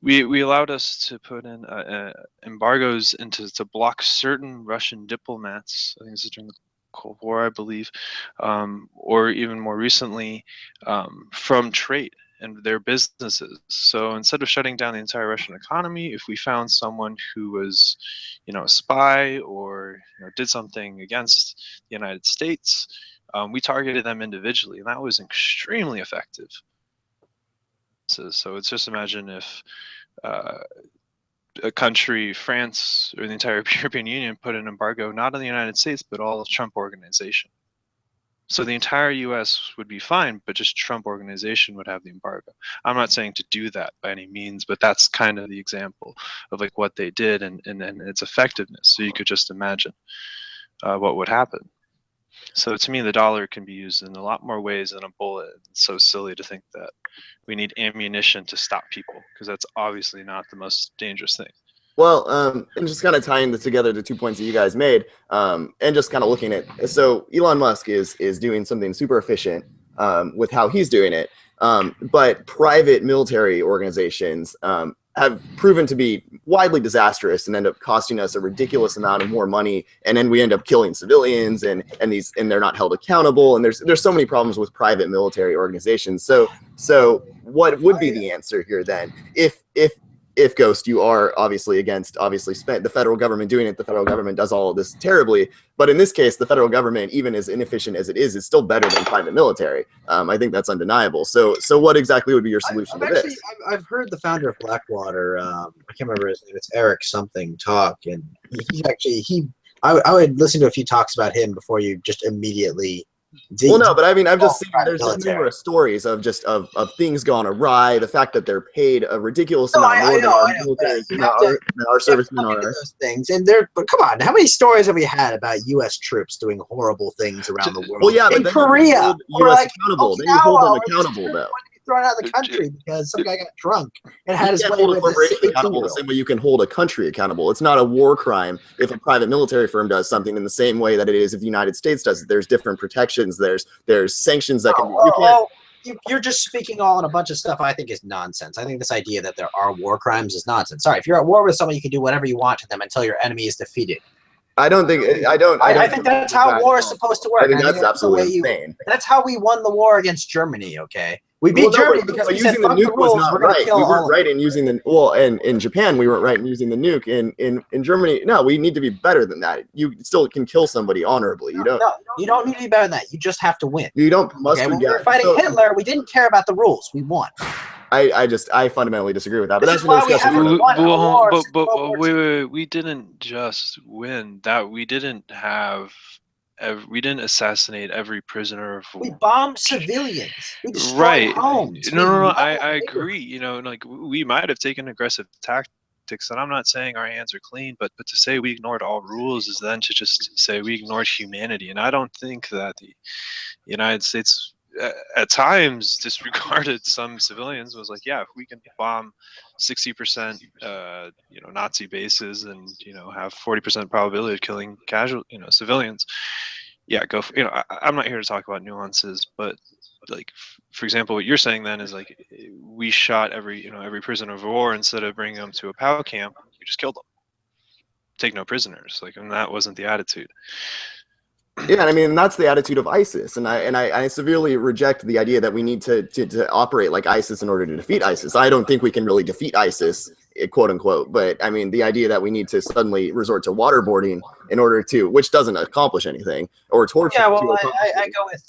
We allowed us to put in embargoes to block certain Russian diplomats. I think this is during the Cold War, I believe, or even more recently, from trade and their businesses. So instead of shutting down the entire Russian economy, if we found someone who was, a spy or did something against the United States, we targeted them individually, and that was extremely effective. So it's just imagine if a country, France, or the entire European Union put an embargo not on the United States, but all of Trump organization. So the entire U.S. would be fine, but just Trump organization would have the embargo. I'm not saying to do that by any means, but that's kind of the example of like what they did and its effectiveness. So you could just imagine what would happen. So to me, the dollar can be used in a lot more ways than a bullet. It's so silly to think that we need ammunition to stop people, because that's obviously not the most dangerous thing. Well, and just kind of tying together the 2 points that you guys made, and just kind of looking at, so Elon Musk is doing something super efficient with how he's doing it, but private military organizations have proven to be widely disastrous and end up costing us a ridiculous amount of more money, and then we end up killing civilians, and they're not held accountable, and there's so many problems with private military organizations. So what would be the answer here then? If Ghost, you are obviously against spent the federal government doing it, the federal government does all of this terribly, but in this case, the federal government, even as inefficient as it is still better than private military. I think that's undeniable. So what exactly would be your solution to this? I've heard the founder of Blackwater, I can't remember his name, it's Eric something, talk, and I would listen to a few talks about him before you just immediately. Well, no, but I mean, I've just seen there's numerous stories of things gone awry. The fact that they're paid a ridiculous amount more than our military, our servicemen are. Those things, but come on, how many stories have we had about U.S. troops doing horrible things around the world? Well, yeah, but in Korea, U.S. accountable. Then you hold them accountable, though. Thrown out of the country because some guy got drunk and had his way hold a with corporation accountable the same way you can hold a country accountable. It's not a war crime if a private military firm does something in the same way that it is if the United States does it. There's different protections. There's sanctions that can. You're just speaking all on a bunch of stuff I think is nonsense. I think this idea that there are war crimes is nonsense. Sorry, if you're at war with someone, you can do whatever you want to them until your enemy is defeated. I think that's how war is supposed to work. I think that's absolutely insane. That's how we won the war against Germany. Okay, we beat Germany because we said, using the nuke was not right. We weren't right in using the and in Japan we weren't right in using the nuke. In Germany, no, we need to be better than that. You still can kill somebody honorably. You don't need to be better than that. You just have to win. You don't must. When we were fighting Hitler, we didn't care about the rules. We won. I fundamentally disagree with that. But that's why we haven't won a war. But wait, we didn't just win. That we didn't assassinate every prisoner of war. We bombed civilians. We destroyed homes. No, I agree. Like we might have taken aggressive tactics, and I'm not saying our hands are clean, but to say we ignored all rules is then to just say we ignored humanity. And I don't think that the United States at times disregarded some civilians. Was like, yeah, if we can bomb 60% Nazi bases and have 40% probability of killing casual civilians, yeah, go for, I'm not here to talk about nuances, but like for example what you're saying then is like we shot every prisoner of war instead of bringing them to a POW camp. We just killed them, take no prisoners, and that wasn't the attitude. Yeah, I mean, that's the attitude of ISIS, and I severely reject the idea that we need to operate like ISIS in order to defeat ISIS. I don't think we can really defeat ISIS quote unquote. But I mean, the idea that we need to suddenly resort to waterboarding in order to, which doesn't accomplish anything, or torture. Yeah, well,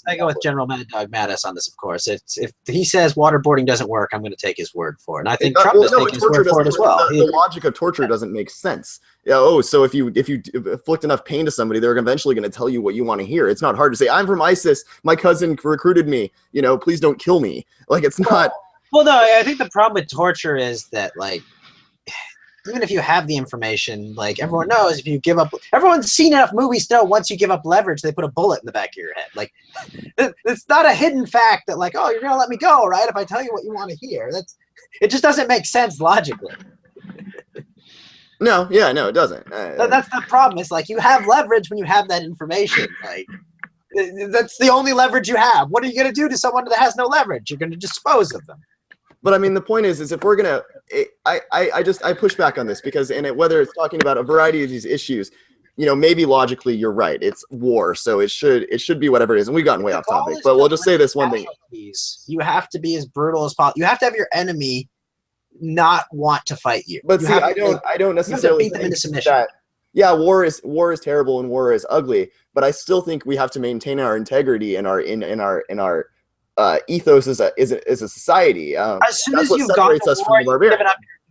I go with General Mad Dog Mattis on this, of course. If he says waterboarding doesn't work, I'm going to take his word for it. And I think Trump is taking his word for it as well. The logic of torture doesn't make sense. Yeah. So if you inflict enough pain to somebody, they're eventually going to tell you what you want to hear. It's not hard to say, I'm from ISIS. My cousin recruited me. Please don't kill me. Like, it's not. Well, no, I think the problem with torture is that, like, even if you have the information, like, everyone knows if you give up, everyone's seen enough movies to know once you give up leverage, they put a bullet in the back of your head. Like, it's not a hidden fact that, like, oh, you're going to let me go, right? If I tell you what you want to hear. It just doesn't make sense logically. No, it doesn't. That's the problem. It's like, you have leverage when you have that information. Like, that's the only leverage you have. What are you going to do to someone that has no leverage? You're going to dispose of them. But I mean, the point is if we're gonna, I push back on this because whether it's talking about a variety of these issues, maybe logically you're right. It's war, so it should be whatever it is. And we've gotten way off topic, but we'll just say this one thing: you have to be as brutal as possible. You have to have your enemy not want to fight you. But see, I don't necessarily beat them into submission. Yeah, war is terrible and war is ugly, but I still think we have to maintain our integrity and our ethos as a society. As soon as you've gone to war,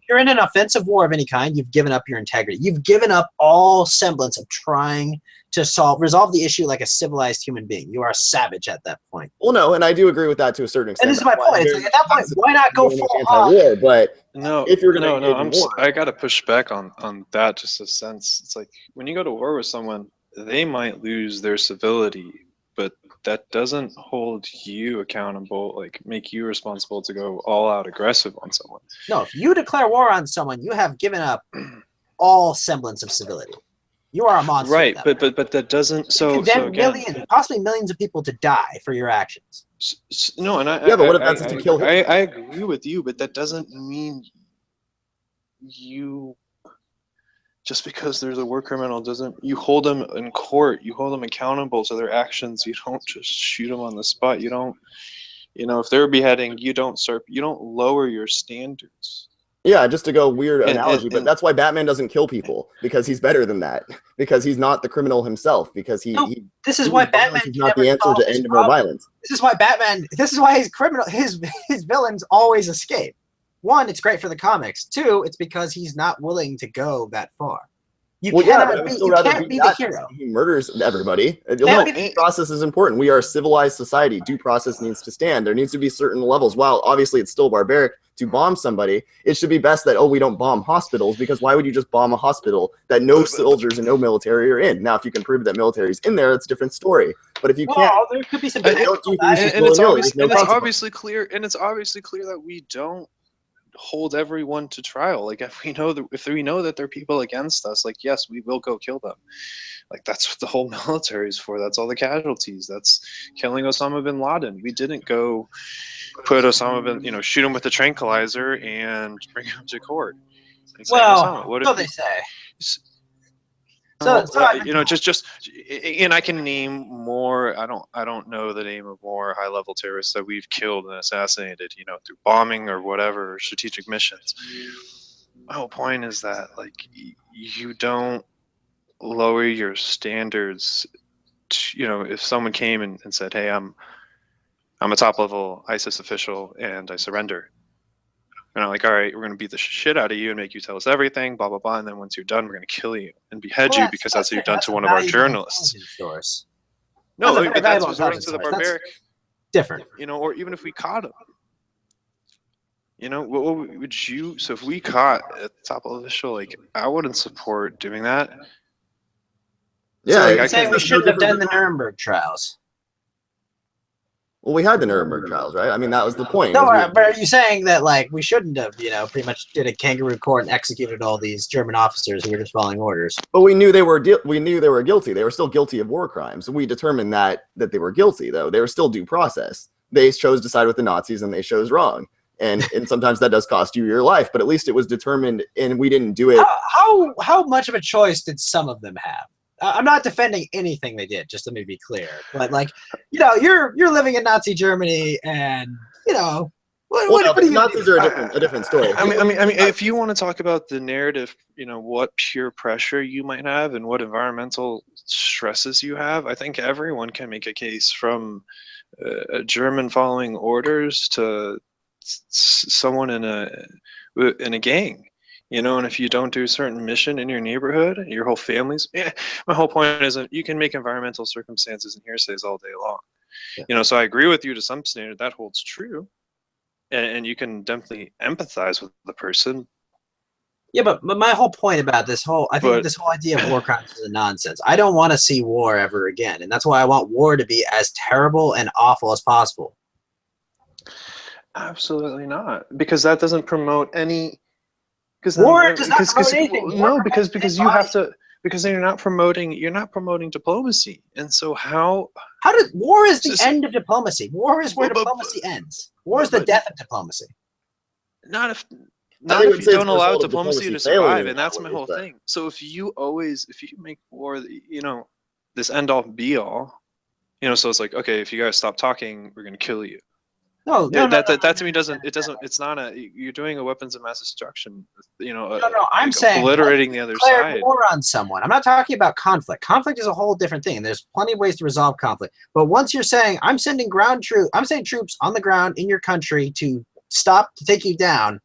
you're in an offensive war of any kind, you've given up your integrity. You've given up all semblance of trying to resolve the issue like a civilized human being. You are a savage at that point. Well, no, and I do agree with that to a certain extent. And this is my point. It's like, at that point, why not go full on? But no, if you're going to I got to push back on that just a sense. It's like when you go to war with someone, they might lose their civility, but that doesn't hold you accountable, like make you responsible to go all out aggressive on someone. No, if you declare war on someone, you have given up all semblance of civility. You are a monster. Right, but that doesn't. So millions, possibly millions of people to die for your actions. No, and but what if that's to kill him? I agree with you, but that doesn't mean you. Just because there's a war criminal doesn't, you hold them in court, you hold them accountable to their actions. You don't just shoot them on the spot. You don't, if they're beheading, you don't lower your standards. Yeah, just to go weird analogy, but that's why Batman doesn't kill people, because he's better than that, because he's not the criminal himself, because this is why Batman is not the answer to end more violence. This is why his villains always escape. One, it's great for the comics. Two, it's because he's not willing to go that far. You can't be the hero. He murders everybody. Due process is important. We are a civilized society. Due process needs to stand. There needs to be certain levels. While obviously it's still barbaric to bomb somebody, it should be best that, we don't bomb hospitals, because why would you just bomb a hospital that no soldiers and no military are in? Now, if you can prove that military is in there, it's a different story. But if you can't, there could be some. And it's obviously clear that we don't hold everyone to trial. Like, if we know that there are people against us, like, yes, we will go kill them. Like, that's what the whole military is for. That's all the casualties. That's killing Osama bin Laden. We didn't go put Osama bin, shoot him with a tranquilizer and bring him to court. So they say. And I can name more. I don't know the name of more high-level terrorists that we've killed and assassinated, through bombing or whatever, or strategic missions. My whole point is that, like, you don't lower your standards. If someone came and said, "Hey, I'm a top-level ISIS official and I surrender," like, all right, we're going to beat the shit out of you and make you tell us everything, blah, blah, blah. And then once you're done, we're going to kill you and behead you because that's what you've done to one of our journalists. No, but that's resorting to the barbaric. Different. Or even if we caught him. What would you, so if we caught a top official, like, I wouldn't support doing that. Yeah. So, saying we shouldn't have done the Nuremberg trials. Well, we had the Nuremberg trials, right? I mean, that was the point. No, but are you saying that, like, we shouldn't have, pretty much did a kangaroo court and executed all these German officers who were just following orders? But we knew they were guilty. They were still guilty of war crimes. We determined that they were guilty, though. They were still due process. They chose to side with the Nazis, and they chose wrong. And sometimes that does cost you your life, but at least it was determined, and we didn't do it. How much of a choice did some of them have? I'm not defending anything they did, just let me be clear. But, like, you're living in Nazi Germany, and What do you Nazis are a different story. I mean, if you want to talk about the narrative, what peer pressure you might have and what environmental stresses you have, I think everyone can make a case from a German following orders to someone in a gang. And if you don't do a certain mission in your neighborhood, your whole family's. My whole point is that you can make environmental circumstances and hearsays all day long. Yeah. So I agree with you to some standard. That holds true. And you can definitely empathize with the person. Yeah, but my whole point about this whole idea of war crimes is a nonsense. I don't want to see war ever again, and that's why I want war to be as terrible and awful as possible. Absolutely not, because that doesn't promote any. War does not promote anything. No, because you have to. Because you're not promoting diplomacy, and so how did war is the end of diplomacy? War is where diplomacy ends. War is the death of diplomacy. Not if you don't allow diplomacy to survive, and that's my whole thing. So if you make war, this end all be all, so it's like, okay, if you guys stop talking, we're gonna kill you. No, that to me doesn't. It's not you're doing a weapons of mass destruction. I'm saying obliterating the other side. War on someone. I'm not talking about conflict. Conflict is a whole different thing, and there's plenty of ways to resolve conflict. But once you're saying I'm sending troops on the ground in your country to take you down,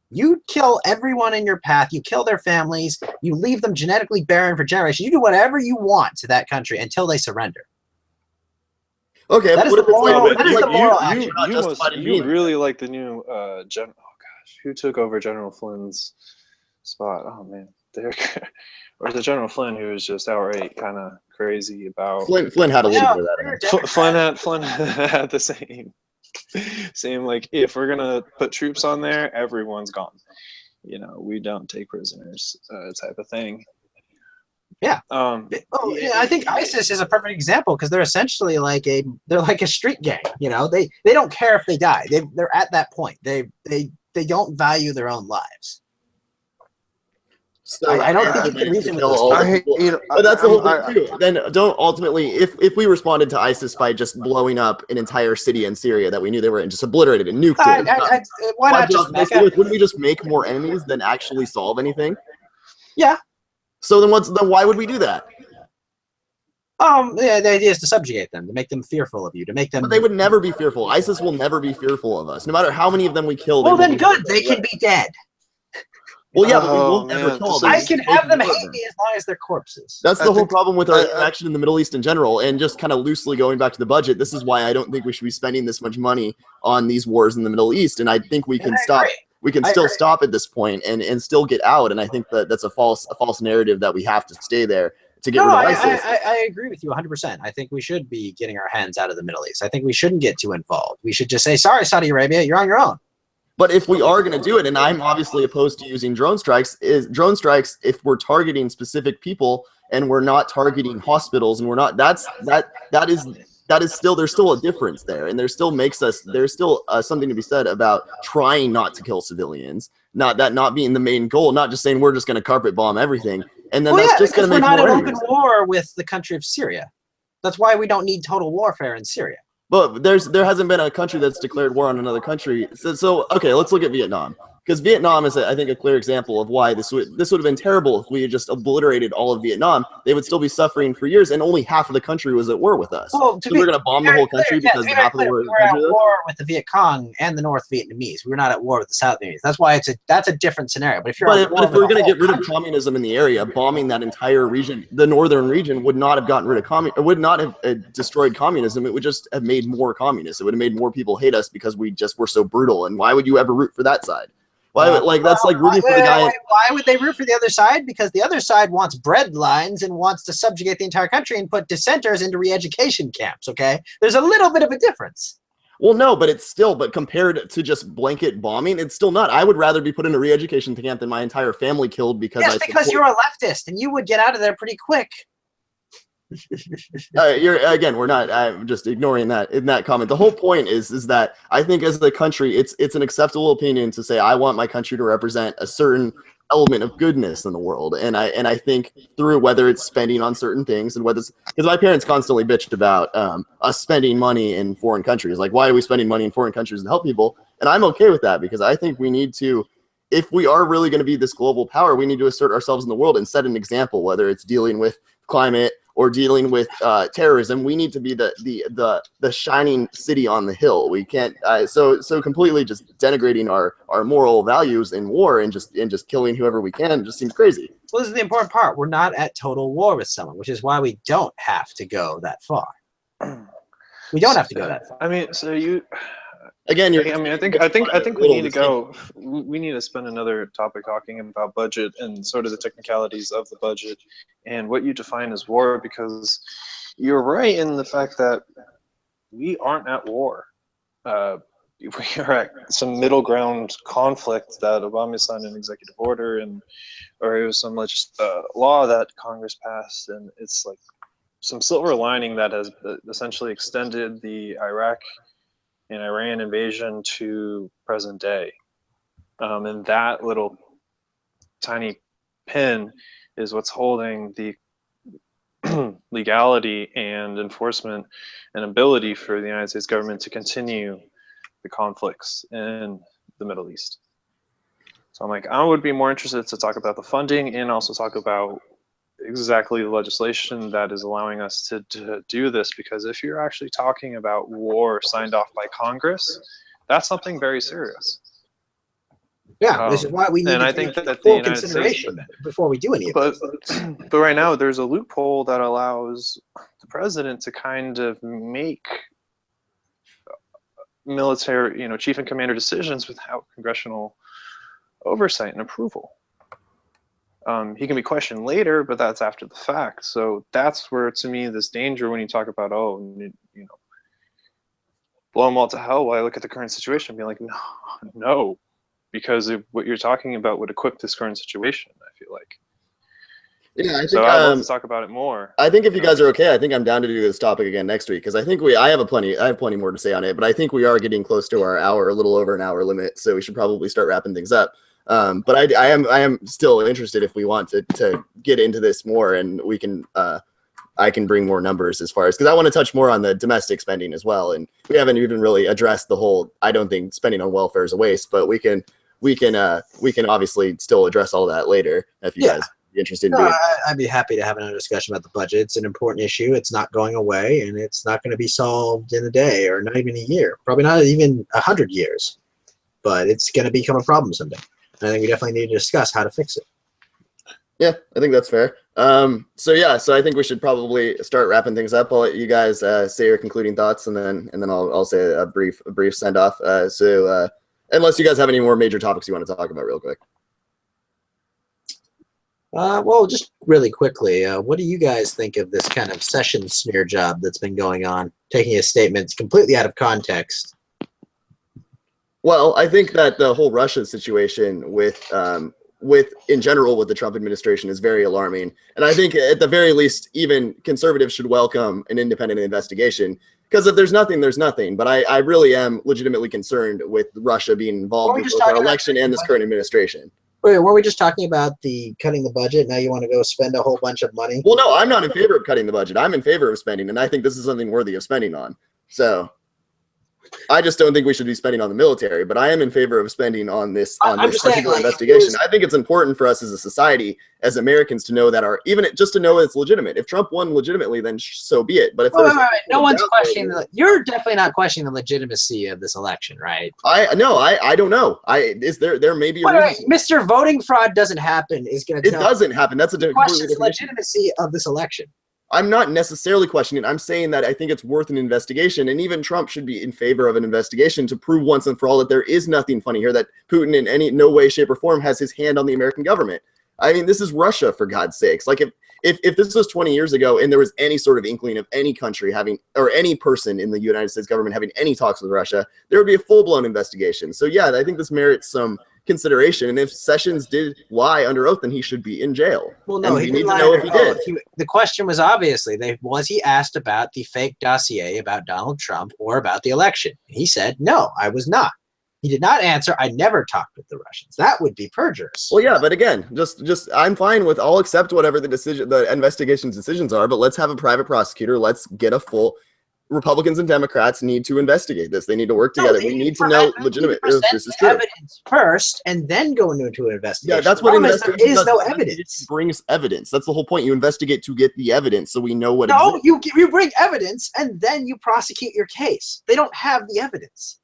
you kill everyone in your path. You kill their families. You leave them genetically barren for generations. You do whatever you want to that country until they surrender. Okay, that is the moral action. You really like the new general. Oh gosh, who took over General Flynn's spot? Oh man, or the General Flynn, who was just outright kind of crazy about. Flynn had a little bit of that. Flynn had the same like, if we're gonna put troops on there, everyone's gone. We don't take prisoners, type of thing. Yeah. I think ISIS is a perfect example because they're essentially like a street gang. They don't care if they die. They're at that point. They don't value their own lives. So I don't think you can reason with those. But that's the whole thing too. Then don't ultimately, if we responded to ISIS by just blowing up an entire city in Syria that we knew they were in, just obliterated and nuked it. Why not just wouldn't we just make more enemies than actually solve anything? Yeah. So then why would we do that? The idea is to subjugate them, to make them fearful of you, to make them. But they would never be fearful. ISIS will never be fearful of us, no matter how many of them we kill. Well, then good. They can be dead. Well, yeah, but we won't ever kill them. I can have them hate me as long as they're corpses. That's the whole problem with our interaction in the Middle East in general, and just kind of loosely going back to the budget. This is why I don't think we should be spending this much money on these wars in the Middle East, and I think we can stop. We can still stop at this point and still get out, and I think that's a false narrative that we have to stay there to get rid of ISIS. I agree with you 100%. I think we should be getting our hands out of the Middle East. I think we shouldn't get too involved. We should just say, sorry, Saudi Arabia, you're on your own. But if we are going to do it, and I'm obviously opposed to using drone strikes, if we're targeting specific people and we're not targeting hospitals and we're not, that is still, there's still a difference there, and there's still something to be said about trying not to kill civilians, not being the main goal, not just saying we're just going to carpet bomb everything, and then that's just going to make more enemies. We're not in open war with the country of Syria. That's why we don't need total warfare in Syria. But there hasn't been a country that's declared war on another country. So okay, let's look at Vietnam. Because Vietnam is, I think, a clear example of why this would have been terrible if we had just obliterated all of Vietnam. They would still be suffering for years, and only half of the country was at war with us. Well, so we're going to bomb the whole country because half of the world. We were at war with the Viet Cong and the North Vietnamese. We were not at war with the South Vietnamese. That's why that's a different scenario. But if we're going to get rid of communism in the area, bombing that entire region, the northern region, would not have gotten rid of would not have destroyed communism. It would just have made more communists. It would have made more people hate us because we just were so brutal. And why would you ever root for that side? Why would they root for the other side? Because the other side wants bread lines and wants to subjugate the entire country and put dissenters into re-education camps, okay? There's a little bit of a difference. Well, no, but it's still, compared to just blanket bombing, it's still not. I would rather be put in a re-education camp than my entire family killed because because you're a leftist and you would get out of there pretty quick. We're not. I'm just ignoring that in that comment. The whole point is that I think as a country, it's an acceptable opinion to say I want my country to represent a certain element of goodness in the world. And I think through whether it's spending on certain things and whether it's because my parents constantly bitched about us spending money in foreign countries. Like, why are we spending money in foreign countries to help people? And I'm okay with that because I think we need to, if we are really going to be this global power, we need to assert ourselves in the world and set an example, whether it's dealing with climate or dealing with terrorism. We need to be the shining city on the hill. We can't so completely just denigrating our moral values in war and just killing whoever we can just seems crazy. Well, this is the important part. We're not at total war with someone, which is why we don't have to go that far. We don't have to go that far. I mean, so you. Again, I think we need to go. We need to spend another topic talking about budget and sort of the technicalities of the budget and what you define as war, because you're right in the fact that we aren't at war. We are at some middle ground conflict that Obama signed an executive order or it was some law that Congress passed, and it's like some silver lining that has essentially extended the Iraq and Iran invasion to present day. And that little tiny pin is what's holding the legality and enforcement and ability for the United States government to continue the conflicts in the Middle East. So I would be more interested to talk about the funding and also talk about exactly the legislation that is allowing us to do this, because if you're actually talking about war signed off by Congress, that's something very serious. Yeah, this is why we need to take full consideration before we do any of this. But right now, there's a loophole that allows the president to kind of make military, chief and commander decisions without congressional oversight and approval. He can be questioned later, but that's after the fact. So that's where, to me, this danger when you talk about, blow them all to hell while I look at the current situation and be like, no, because what you're talking about would equip this current situation, I feel like. Yeah, I think, so I'd love to talk about it more. I think if you guys are okay, I think I'm down to do this topic again next week, because I think I have plenty more to say on it, but I think we are getting close to our hour, a little over an hour limit, so we should probably start wrapping things up. But I am still interested if we want to get into this more, and we can I can bring more numbers as far as, because I want to touch more on the domestic spending as well, and we haven't even really addressed the whole. I don't think spending on welfare is a waste, but we can obviously still address all that later if you guys are interested in doing it. I'd be happy to have another discussion about the budget. It's an important issue. It's not going away, and it's not going to be solved in a day or not even a year, probably not even 100 years, but it's going to become a problem someday. I think we definitely need to discuss how to fix it. Yeah, I think that's fair. So I think we should probably start wrapping things up. I'll let you guys say your concluding thoughts, and then I'll say a brief send off. So unless you guys have any more major topics you want to talk about real quick. Well, just really quickly, what do you guys think of this kind of session smear job that's been going on, taking his statements completely out of context? Well, I think that the whole Russia situation with in general with the Trump administration is very alarming. And I think at the very least, even conservatives should welcome an independent investigation, because if there's nothing, there's nothing. But I really am legitimately concerned with Russia being involved with both our election and this current administration. Wait, were we just talking about the cutting the budget? Now you want to go spend a whole bunch of money? Well, no, I'm not in favor of cutting the budget. I'm in favor of spending, and I think this is something worthy of spending on. So I just don't think we should be spending on the military, but I am in favor of spending on this particular investigation. I think it's important for us as a society, as Americans, to know that just to know it's legitimate. If Trump won legitimately, then so be it. But if no one's questioning you're definitely not questioning the legitimacy of this election, right? I don't know. There may be a reason. Mr. Voting fraud doesn't happen is going to tell. It doesn't happen. That's a different question. The legitimacy of this election. I'm not necessarily questioning. I'm saying that I think it's worth an investigation, and even Trump should be in favor of an investigation to prove once and for all that there is nothing funny here, that Putin in no way, shape, or form has his hand on the American government. I mean, this is Russia, for God's sakes. Like, if this was 20 years ago and there was any sort of inkling of any country having, or any person in the United States government having any talks with Russia, there would be a full-blown investigation. So yeah, I think this merits some consideration, and if Sessions did lie under oath, then he should be in jail. Well, no, he need to know if he did. The question was obviously, was he asked about the fake dossier about Donald Trump or about the election? He said, no, I was not. He did not answer. I never talked with the Russians. That would be perjurous. Well, yeah, but again, just I'm fine with. I'll accept whatever the investigation's decisions are. But let's have a private prosecutor. Let's get a full. Republicans and Democrats need to investigate this. They need to work together. We need to know legitimate if this is true. Evidence first, and then go into an investigation. Yeah, that's what investigation there is does. no evidence. It brings evidence. That's the whole point. You investigate to get the evidence, so we know what. No, you bring evidence, and then you prosecute your case. They don't have the evidence.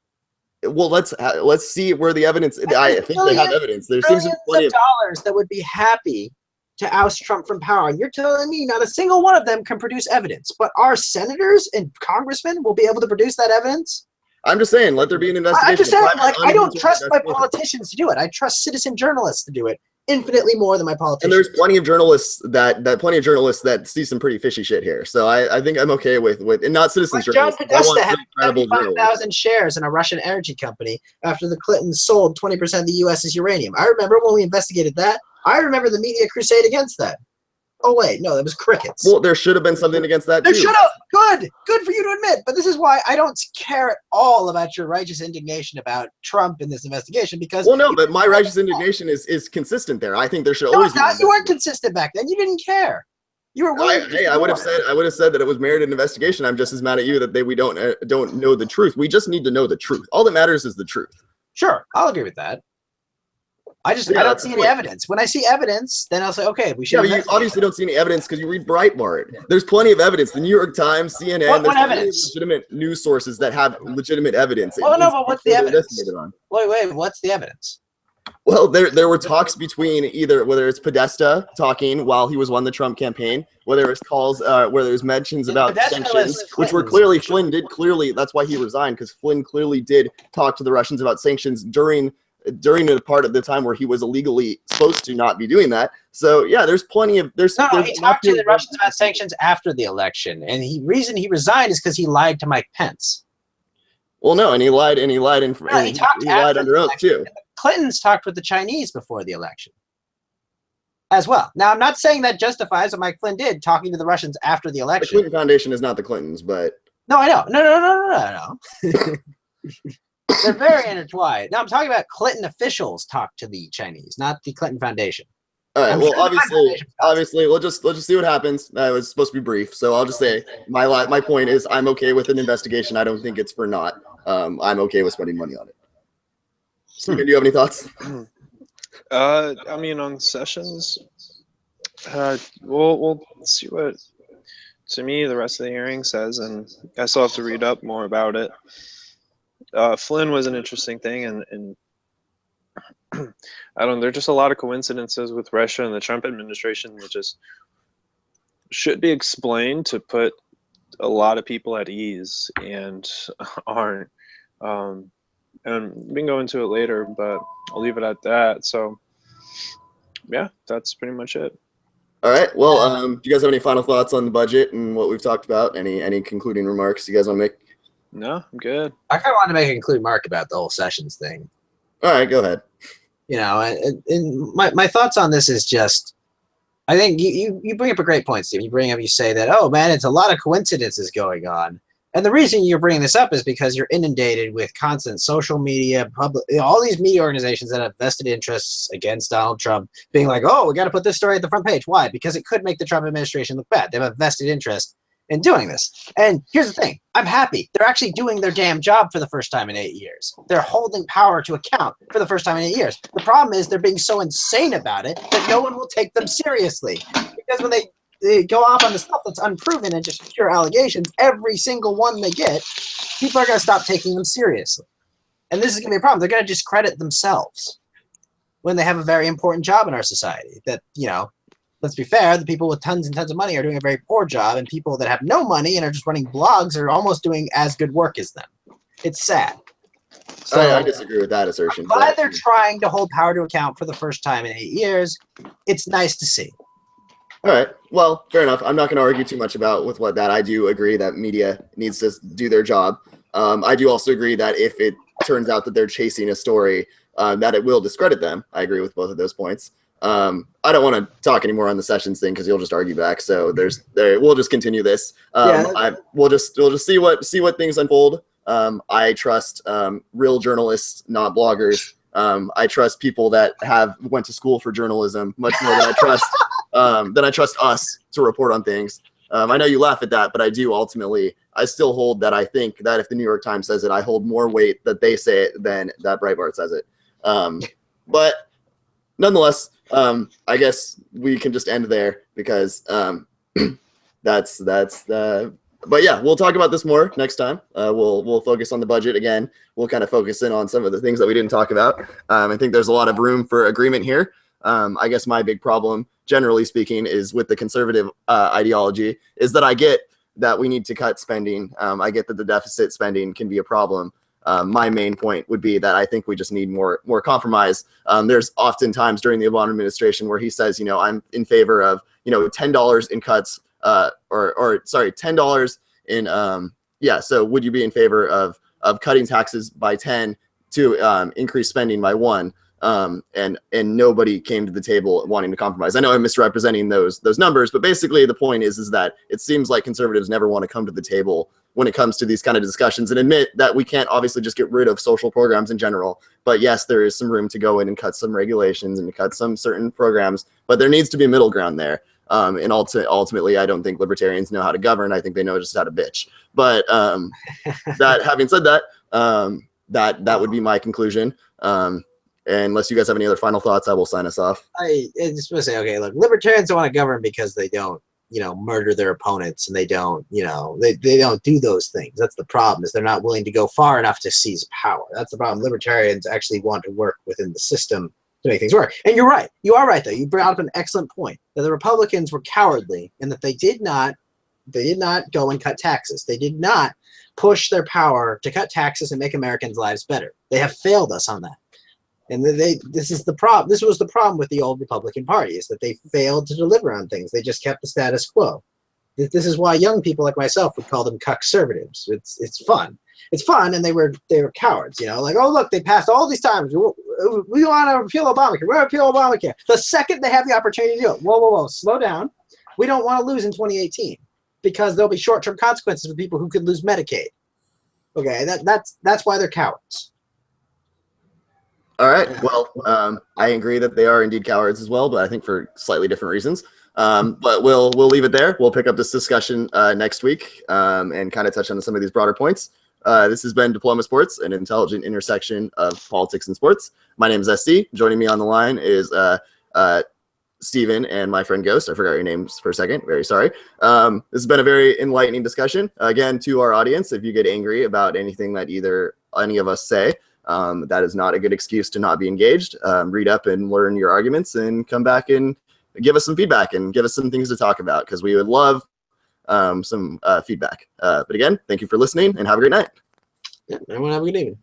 Well, let's see where the evidence. I think they have evidence. There seems to be plenty of dollars that would be happy to oust Trump from power. And you're telling me not a single one of them can produce evidence, but our senators and congressmen will be able to produce that evidence? I'm just saying, let there be an investigation. I'm just saying, I don't trust my politicians to do it. I trust citizen journalists to do it infinitely more than my politicians. And there's plenty of journalists that see some pretty fishy shit here. So I think I'm okay with and not citizen journalists. John Podesta had 75,000 shares in a Russian energy company after the Clintons sold 20% of the U.S.'s uranium. I remember when we investigated that. I remember the media crusade against that. Oh, wait, no, that was crickets. Well, there should have been something against that, too. There should have. Good for you to admit. But this is why I don't care at all about your righteous indignation about Trump in this investigation, because... Well, no, but my righteous indignation is consistent there. I think there should always be... You weren't consistent back then. You didn't care. You were willing I would have said that it was merited investigation. I'm just as mad at you that we don't know the truth. We just need to know the truth. All that matters is the truth. Sure, I'll agree with that. I don't see any evidence. When I see evidence, then I'll say, okay, we should. Yeah, you obviously don't see any evidence because you read Breitbart. There's plenty of evidence. The New York Times, CNN, what evidence? Legitimate news sources that have legitimate evidence. Well, no, but what's the evidence? Wait, what's the evidence? Well, there were talks between whether it's Podesta talking while he was on the Trump campaign, whether it's calls, where there's mentions about sanctions, which were Flynn did clearly. That's why he resigned, because Flynn clearly did talk to the Russians about sanctions during the part of the time where he was illegally supposed to not be doing that. So yeah, there's plenty of he talked to the Russians about sanctions after the election, and the reason he resigned is because he lied to Mike Pence. Well, no, and he lied he lied under oath too. The Clintons talked with the Chinese before the election as well. Now, I'm not saying that justifies what Mike Flynn did, talking to the Russians after the election. The Clinton Foundation is not the Clintons, but no, I know, no. They're very intertwined. Now I'm talking about Clinton officials talk to the Chinese, not the Clinton Foundation. All right. Well, obviously, we'll just see what happens. It was supposed to be brief, so I'll just say my point is I'm okay with an investigation. I don't think it's for naught. I'm okay with spending money on it. Steven, do you have any thoughts? I mean, on Sessions, we'll see what, to me, the rest of the hearing says, and I still have to read up more about it. Flynn was an interesting thing, and I don't know, there are just a lot of coincidences with Russia and the Trump administration that just should be explained to put a lot of people at ease and aren't. And we can go into it later, but I'll leave it at that. So yeah, that's pretty much it. All right. Well, do you guys have any final thoughts on the budget and what we've talked about? Any concluding remarks you guys want to make? No, I'm good. I kind of want to make a concluding remark about the whole Sessions thing. All right, go ahead. You know, and my thoughts on this is just, I think you bring up a great point, Steve. You say that, oh man, it's a lot of coincidences going on. And the reason you're bringing this up is because you're inundated with constant social media, all these media organizations that have vested interests against Donald Trump being like, oh, we got to put this story at the front page. Why? Because it could make the Trump administration look bad. They have a vested interest in doing this. And here's the thing. I'm happy. They're actually doing their damn job for the first time in 8 years. They're holding power to account for the first time in 8 years. The problem is they're being so insane about it that no one will take them seriously. Because when they go off on the stuff that's unproven and just pure allegations, every single one they get, people are going to stop taking them seriously. And this is going to be a problem. They're going to discredit themselves when they have a very important job in our society. That, you know, let's be fair, the people with tons and tons of money are doing a very poor job, and people that have no money and are just running blogs are almost doing as good work as them. It's sad. So I disagree with that assertion. I'm glad they're trying to hold power to account for the first time in 8 years. It's nice to see. All right. Well, fair enough. I'm not going to argue too much with what that. I do agree that media needs to do their job. I do also agree that if it turns out that they're chasing a story, that it will discredit them. I agree with both of those points. I don't want to talk anymore on the Sessions thing because you'll just argue back. So we'll just continue this. We'll just see what things unfold. I trust real journalists, not bloggers. I trust people that went to school for journalism much more than I trust us to report on things. I know you laugh at that, but I do ultimately. I still hold that I think that if the New York Times says it, I hold more weight that they say it than that Breitbart says it. But nonetheless, I guess we can just end there because that's the. But yeah, we'll talk about this more next time. We'll focus on the budget again. We'll kind of focus in on some of the things that we didn't talk about. I think there's a lot of room for agreement here. I guess my big problem, generally speaking, is with the conservative ideology, is that I get that we need to cut spending. I get that the deficit spending can be a problem. My main point would be that I think we just need more compromise. There's often times during the Obama administration where he says, I'm in favor of, $10 in cuts, $10 in, so would you be in favor of cutting taxes by 10 to increase spending by 1? And nobody came to the table wanting to compromise. I know I'm misrepresenting those numbers, but basically the point is that it seems like conservatives never want to come to the table when it comes to these kind of discussions and admit that we can't obviously just get rid of social programs in general. But yes, there is some room to go in and cut some regulations and to cut some certain programs, but there needs to be a middle ground there. And ultimately, I don't think libertarians know how to govern. I think they know just how to bitch. But that having said that, that would be my conclusion. And unless you guys have any other final thoughts, I will sign us off. I just want to say, okay, look, libertarians don't want to govern because they don't, murder their opponents, and they don't, they don't do those things. That's the problem, is they're not willing to go far enough to seize power. That's the problem. Libertarians actually want to work within the system to make things work. And you're right. You are right, though. You brought up an excellent point, that the Republicans were cowardly and that they did not go and cut taxes. They did not push their power to cut taxes and make Americans' lives better. They have failed us on that. And this is the problem. This was the problem with the old Republican Party, is that they failed to deliver on things. They just kept the status quo. This is why young people like myself would call them cuckservatives. It's fun. It's fun, and they were cowards, like, oh, look, they passed all these times. We want to repeal Obamacare. We're going to repeal Obamacare. The second they have the opportunity to do it, whoa, slow down. We don't want to lose in 2018 because there'll be short-term consequences for people who could lose Medicaid. Okay, that's why they're cowards. All right. Well, I agree that they are indeed cowards as well, but I think for slightly different reasons. But we'll leave it there. We'll pick up this discussion next week and kind of touch on some of these broader points. This has been Diploma Sports, an intelligent intersection of politics and sports. My name is SC. Joining me on the line is Steven and my friend Ghost. I forgot your names for a second. Very sorry. This has been a very enlightening discussion. Again, to our audience, if you get angry about anything that any of us say, that is not a good excuse to not be engaged. Read up and learn your arguments and come back and give us some feedback and give us some things to talk about, because we would love some feedback. But again, thank you for listening and have a great night. Yeah, everyone have a good evening.